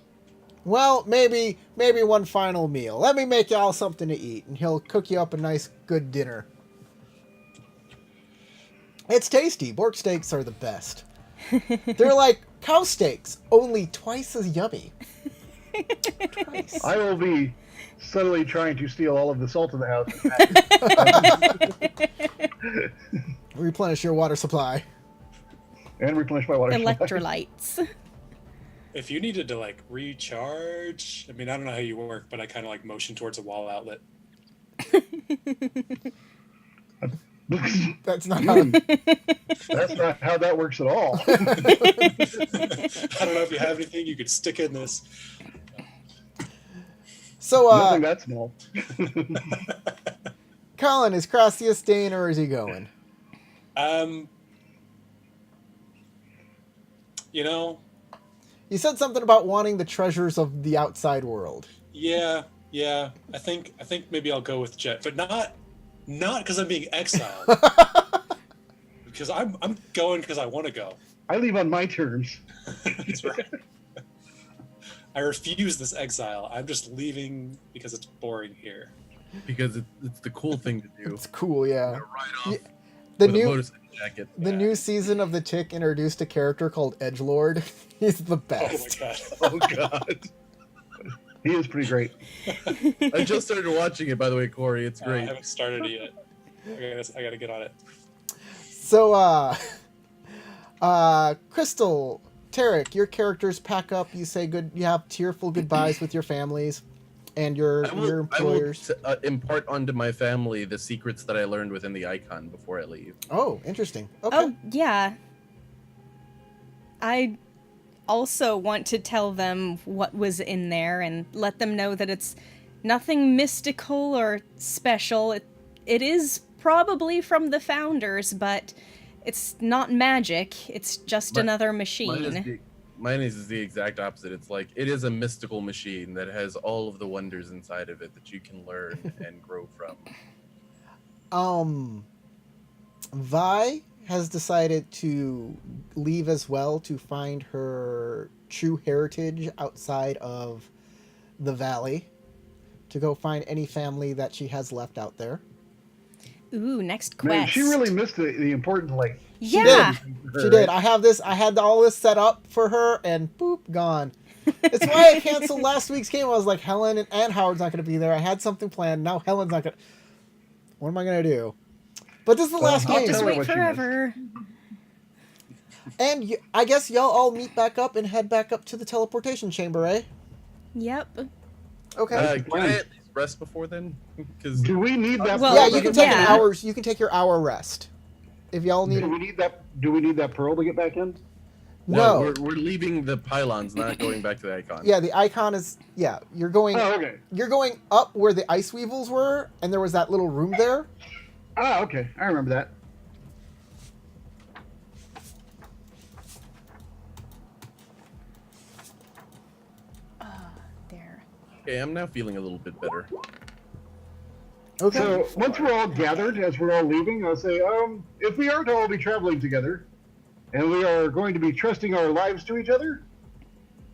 Well, maybe one final meal. Let me make y'all something to eat, and he'll cook you up a nice, good dinner. It's tasty. Bork steaks are the best. They're like cow steaks, only twice as yummy. Twice. I will be subtly trying to steal all of the salt in the house. Replenish your water supply. And replenish my water supply. Electrolytes. If you needed to like recharge, I mean, I don't know how you work, but I kind of like motion towards a wall outlet. That's not how. That's not how that works at all. I don't know if you have anything you could stick in this. So, Nothing that small. Colin, is Crassius staying or is he going? You know, You said something about wanting the treasures of the outside world. yeah. I think maybe I'll go with Jet, but not because I'm being exiled. Because I'm going because I want to go. I leave on my terms. That's right. I refuse this exile. I'm just leaving because it's boring here. Because it's the cool thing to do. It's cool, yeah. Ride off Yeah, The with a new motorcycle jacket. the new season of The Tick introduced a character called Edgelord. He's the Oh best. my god. Oh god. He is pretty great. I just started watching it, by the way, Corey. It's I great. haven't started it yet. I gotta get on it. So, Crystal, Tarek, your characters pack up. You say good. You have tearful goodbyes with your families and your employers. I will impart onto my family the secrets that I learned within the icon before I leave. Oh, interesting. Okay. Oh, yeah. I also want to tell them what was in there and let them know that it's nothing mystical or special. It is probably from the founders, but it's not magic. It's just But another machine. Mine is the exact opposite. It's like it is a mystical machine that has all of the wonders inside of it that you can learn and grow from. Vi has decided to leave as well to find her true heritage outside of the valley, to go find any family that she has left out there. Ooh, next quest. Man, she really missed the important, like, Yeah. She did. I had all this set up for her, and boop, gone. It's why I canceled last week's game. I was like, Helen and Howard's not going to be there. I had something planned. Now Helen's not going to... What am I going to do? But this is the last I'll game. Just tell her wait what she forever. And I guess y'all all meet back up and head back up to the teleportation chamber, eh? Yep. Okay. Can I at least rest before then? Because Do we need that? Well, yeah, pearl you to can get take back an yeah. in? hour's. You can take your hour rest. If y'all need. Do we need that? Do we need that pearl to get back in? No. we're leaving the pylons, not going back to the icon. Yeah, the icon is. Yeah, you're going. Oh, okay. You're going up where the ice weevils were, and there was that little room there. Ah, okay. I remember that. There. Okay, I'm now feeling a little bit better. Okay. So once we're all gathered, as we're all leaving, I'll say, if we are to all be traveling together, and we are going to be trusting our lives to each other,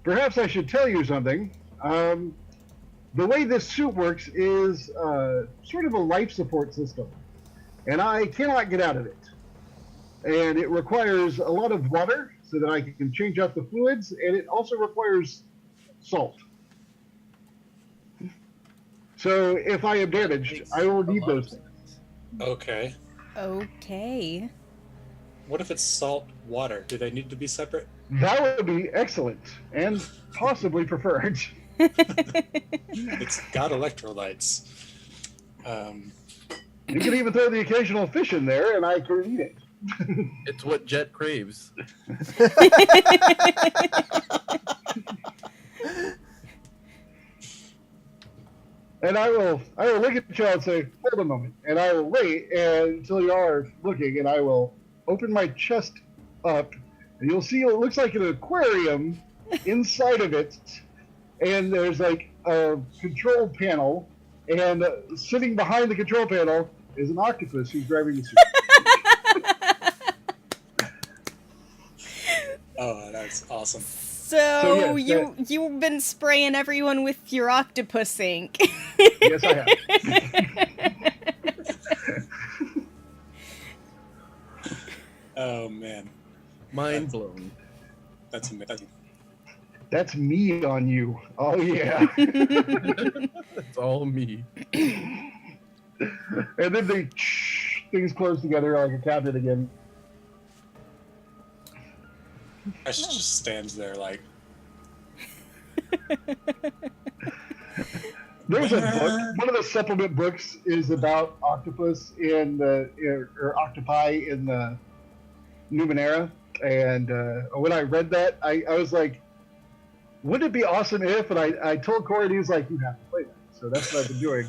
perhaps I should tell you something. The way this suit works is sort of a life support system, and I cannot get out of it. And it requires a lot of water so that I can change out the fluids, and it also requires salt. So if I am damaged, I will need those things. Okay. Okay. What if it's salt water? Do they need to be separate? That would be excellent and possibly preferred. It's got electrolytes. You can even throw the occasional fish in there, and I can eat it. It's what Jet craves. And I will look at you and say, hold a moment. And I will wait until you are looking, and I will open my chest up, and you'll see it looks like an aquarium inside of it. And there's like a control panel, and sitting behind the control panel is an octopus who's driving the suit. Oh, that's awesome. So yes, you've been spraying everyone with your octopus ink. Yes, I have. Oh man, Mind blown. that's amazing. That's me on you. Oh yeah. It's all me. And then they things close together like a cabinet again. Ash just stands there like, There's a book. One of the supplement books is about octopus in the or octopi in the Numenera, and when I read that, I was like, "Wouldn't it be awesome if?" And I told Corey, and he was like, "You have to play that." So that's what I've been doing.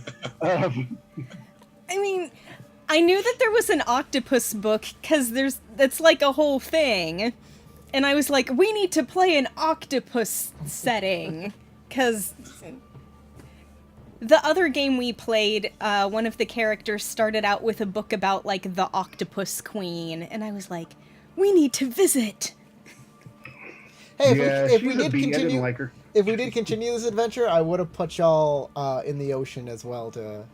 I mean, I knew that there was an octopus book because that's like a whole thing, and I was like, we need to play an octopus setting because the other game we played, one of the characters started out with a book about like the octopus queen, and I was like, we need to visit. Hey, yeah, if she's we a did bee. I didn't continue, like her. if we did continue this adventure, I would have put y'all in the ocean as well to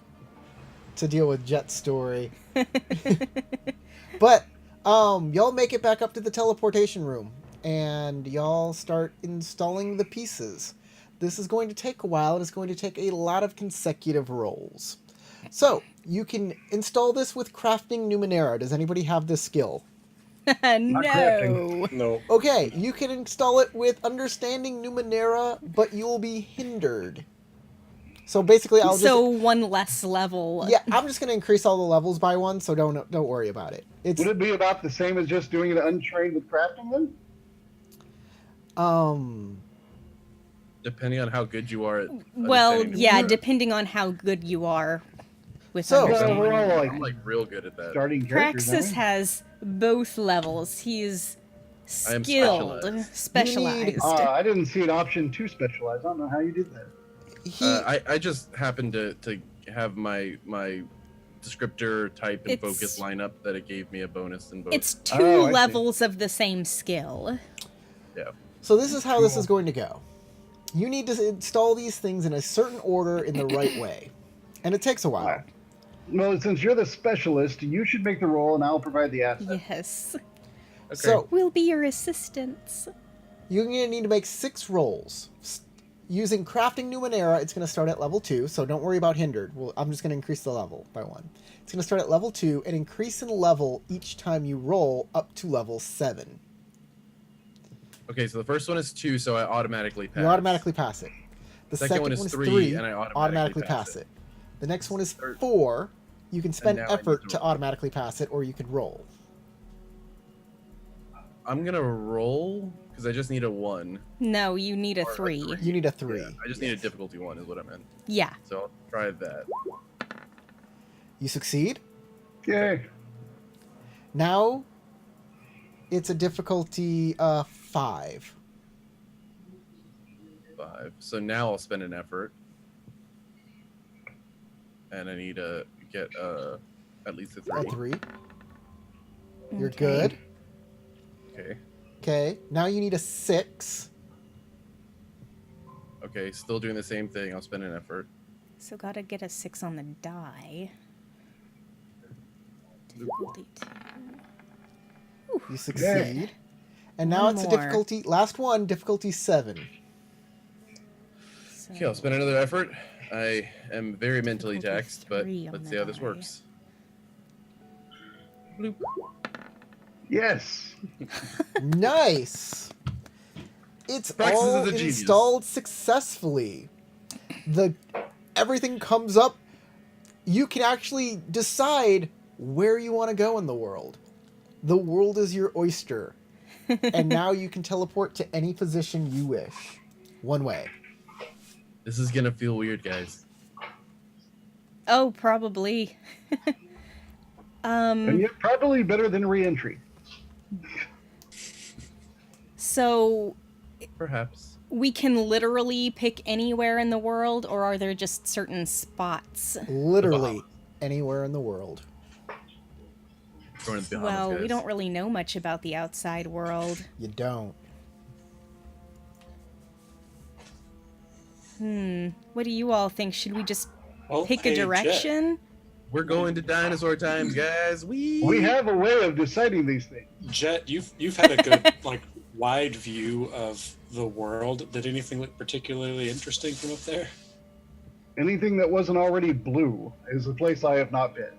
deal with Jet's story. But y'all make it back up to the teleportation room, and y'all start installing the pieces. This is going to take a while, and it's going to take a lot of consecutive rolls. So, you can install this with Crafting Numenera. Does anybody have this skill? No. crafting. no. Okay, you can install it with Understanding Numenera, but you will be hindered. So basically, I'll just... So one less level. Yeah, I'm just going to increase all the levels by one, so don't worry about it. It's Would it be about the same as just doing it untrained with crafting then? Depending on how good you are at Well, understanding yeah, Numenera. depending on how good you are with So- understanding. we're all like I'm like real good at that. starting characters. Praxis aren't has both levels. He's I am skilled, specialized. specialized. we? I didn't see an option to specialize. I don't know how you did that. I just happened to have my descriptor type and It's- focus line up that it gave me a bonus in both. It's two Oh, I see. levels of the same skill. So this is how this is going to go. You need to install these things in a certain order in the right way. And it takes a while. Well, since you're the specialist, you should make the roll, and I'll provide the asset. Yes. Okay. So We'll be your assistants. you're going to need to make 6 rolls. Using Crafting Numenera, it's going to start at level 2, so don't worry about hindered. I'm just going to increase the level by 1. It's going to start at level 2 and increase in level each time you roll up to level 7. Okay, so the first one is 2, so I automatically pass. You automatically pass it. The Second one is 3, and I automatically pass it. The next one is Third- 4. You can spend now I need effort to to automatically pass it, or you could roll. I'm gonna roll because I just need a 1. No, you need a Or a 3. 3. You need a 3. Yeah, I just need a difficulty 1 is what I meant. Yeah. So I'll try that. You succeed. Yay. Now it's a difficulty 5. 5. So now I'll spend an effort. And I need to get at least a 3. A 3. You're Okay. good. Okay. Okay. Now you need a 6. Okay, still doing the same thing. I'll spend an effort. So gotta get a 6 on the die. Difficulty 2. You succeed. And now One it's a more. difficulty. Last one, difficulty 7. Okay, I'll spend another effort. I am very mentally Difficulty taxed, but 3 on let's the see how this die. works. Bloop. Yes. Nice. It's Praxis all is a genius. installed successfully. Everything comes up. You can actually decide where you want to go in the world. The world is your oyster. And now you can teleport to any position you wish. One way. This is gonna feel weird, guys. Oh, probably. And yet probably better than re-entry. So Perhaps. we can literally pick anywhere in the world, or are there just certain spots? Literally anywhere in the world. Going to the Bahamas, Well, we guys. don't really know much about the outside world. You don't. What do you all think? Should we just Well, pick hey, a direction? We're going to dinosaur times, guys. We have a way of deciding these things. Jet, you've had a good like wide view of the world. Did anything look particularly interesting from up there? Anything that wasn't already blue is a place I have not been.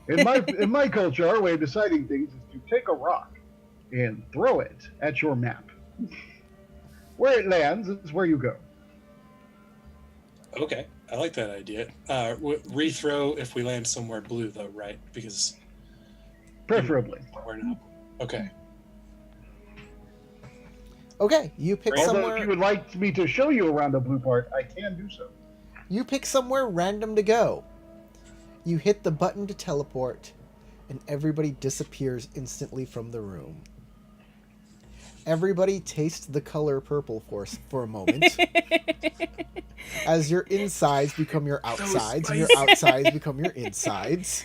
In my culture, our way of deciding things is to take a rock and throw it at your map. Where it lands is where you go. Okay, I like that idea. Rethrow if we land somewhere blue, though, right? Because Preferably. we're not. Okay. Okay, you pick Although somewhere. if you would like me to show you around the blue part, I can do so. You pick somewhere random to go. You hit the button to teleport, and everybody disappears instantly from the room. Everybody tastes the color purple for a moment. As your insides become your outsides, and your outsides become your insides.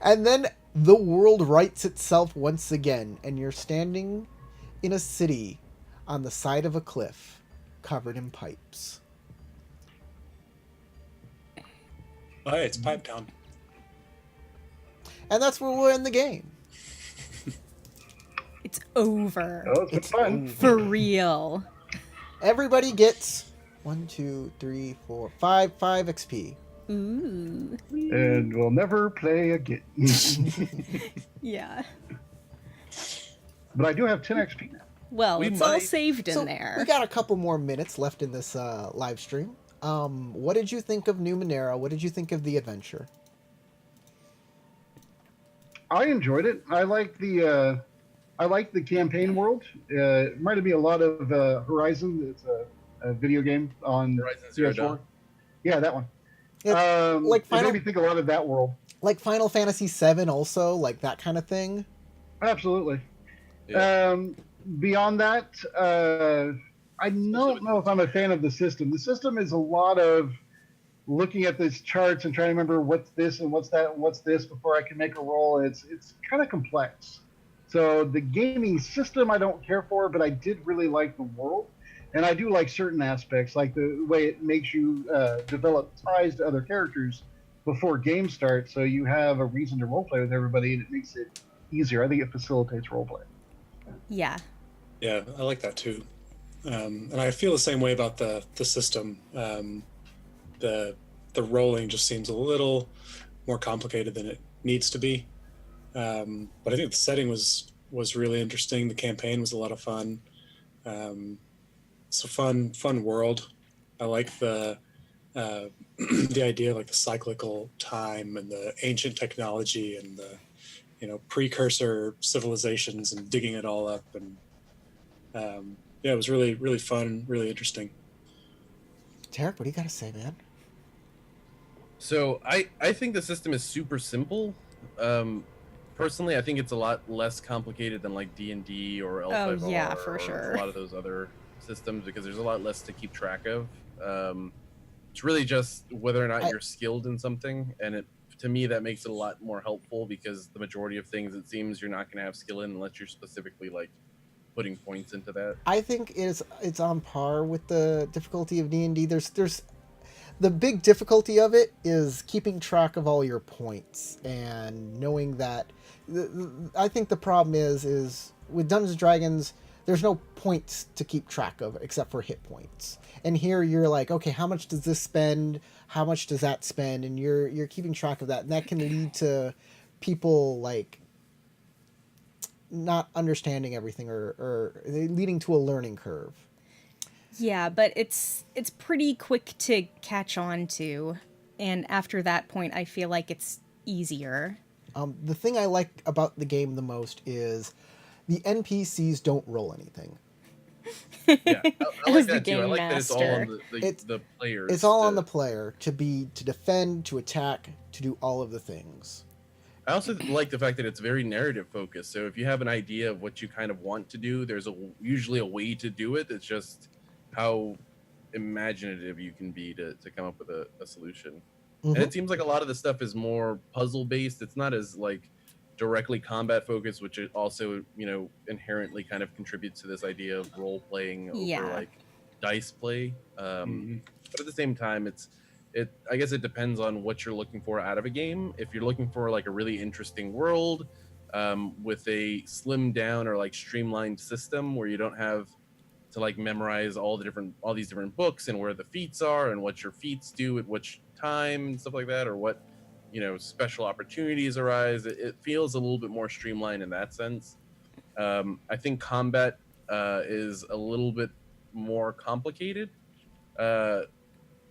And then the world rights itself once again, and you're standing in a city on the side of a cliff, covered in pipes. Oh, hey, it's Pipe Town. And that's where we'll end the game. It's over. Oh, it's been It's fun. For real. Everybody gets 1, 2, 3, 4, 5 XP. Ooh. And we'll never play again. Yeah. But I do have 10 XP now. Well, We it's all might- saved in So there. we got a couple more minutes left in this live stream. What did you think of Numenera? What did you think of the adventure? I enjoyed it. I like the campaign world. It reminded me a lot of Horizon. It's a video game on Horizon Zero PS4. Dawn. Yeah, that one. It's like It Final, made me think a lot of that world. like Final Fantasy VII, also like that kind of thing. Absolutely. Yeah. Beyond that, I don't know if I'm a fan of the system. The system is a lot of looking at these charts and trying to remember what's this and what's that and what's this before I can make a roll. It's kind of complex. So the gaming system I don't care for, but I did really like the world. And I do like certain aspects, like the way it makes you develop ties to other characters before game starts, so you have a reason to roleplay with everybody, and it makes it easier. I think it facilitates roleplay. Yeah. Yeah, I like that too. And I feel the same way about the system. The rolling just seems a little more complicated than it needs to be. But I think the setting was really interesting. The campaign was a lot of fun. It's a fun world. I like the the idea of like the cyclical time and the ancient technology and the precursor civilizations and digging it all up, and yeah, it was really fun, really interesting. Tarek, what do you got to say, man? So I think the system is super simple. Personally, I think it's a lot less complicated than like D&D or L5R Oh, yeah, for or sure. a lot of those other systems, because there's a lot less to keep track of. It's really just whether or not you're skilled in something, and to me that makes it a lot more helpful, because the majority of things it seems you're not going to have skill in unless you're specifically like putting points into that. I think it's on par with the difficulty of D&D. There's the big difficulty of it is keeping track of all your points and knowing that. I think the problem is with Dungeons and Dragons, there's no points to keep track of except for hit points. And here you're like, okay, how much does this spend? How much does that spend? And you're keeping track of that, and that can lead to people like not understanding everything or leading to a learning curve. Yeah, but it's pretty quick to catch on to, and after that point I feel like it's easier. The thing I like about the game the most is the NPCs don't roll anything. Yeah, I like As the that too. I game like that it's all on master. the players. It's all on to- the player to defend, to attack, to do all of the things. I also like the fact that it's very narrative focused. So if you have an idea of what you kind of want to do, there's usually a way to do it. It's just how imaginative you can be to come up with a solution. And it seems like a lot of the stuff is more puzzle based. It's not as like directly combat focused, which it also inherently kind of contributes to this idea of role playing over Yeah. like dice play. But at the same time, I guess it depends on what you're looking for out of a game. If you're looking for like a really interesting world with a slimmed down or like streamlined system where you don't have to like memorize all these different books and where the feats are and what your feats do at which time and stuff like that, or what special opportunities arise. It feels a little bit more streamlined in that sense. I think combat is a little bit more complicated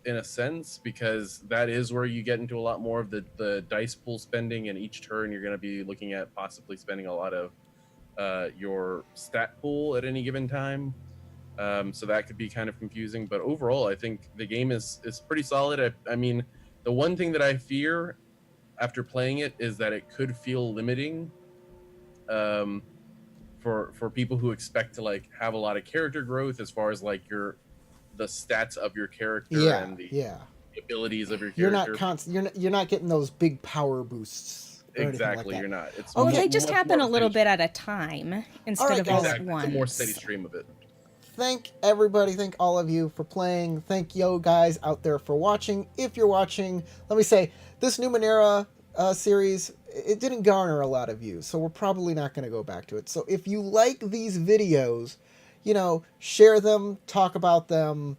in a sense, because that is where you get into a lot more of the dice pool spending, and each turn you're going to be looking at possibly spending a lot of your stat pool at any given time. So that could be kind of confusing, but overall I think the game is pretty solid. I mean, the one thing that I fear after playing it is that it could feel limiting for people who expect to like have a lot of character growth as far as like the stats of your character and the abilities of your character. You're not getting those big power boosts. Exactly, like you're not. It's Well, Okay. they just much happen more a little steady. bit at a time instead of all guys. at Exactly. once. It's a more steady stream of it. Thank everybody. Thank all of you for playing. Thank you guys out there for watching. If you're watching, let me say, this Numenera series, it didn't garner a lot of views, so we're probably not going to go back to it. So if you like these videos, share them, talk about them,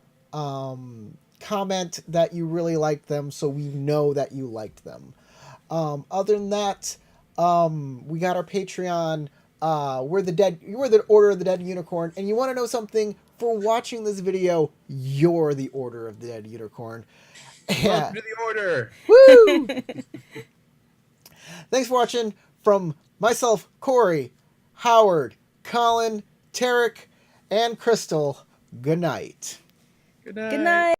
comment that you really like them so we know that you liked them. Other than that, we got our Patreon. We're the Order of the Dead Unicorn, and you want to know something? For watching this video, you're the Order of the Dead Unicorn. Welcome to the order. Woo! Thanks for watching. From myself, Corey, Howard, Colin, Tarek, and Crystal, good night. Good night. Good night.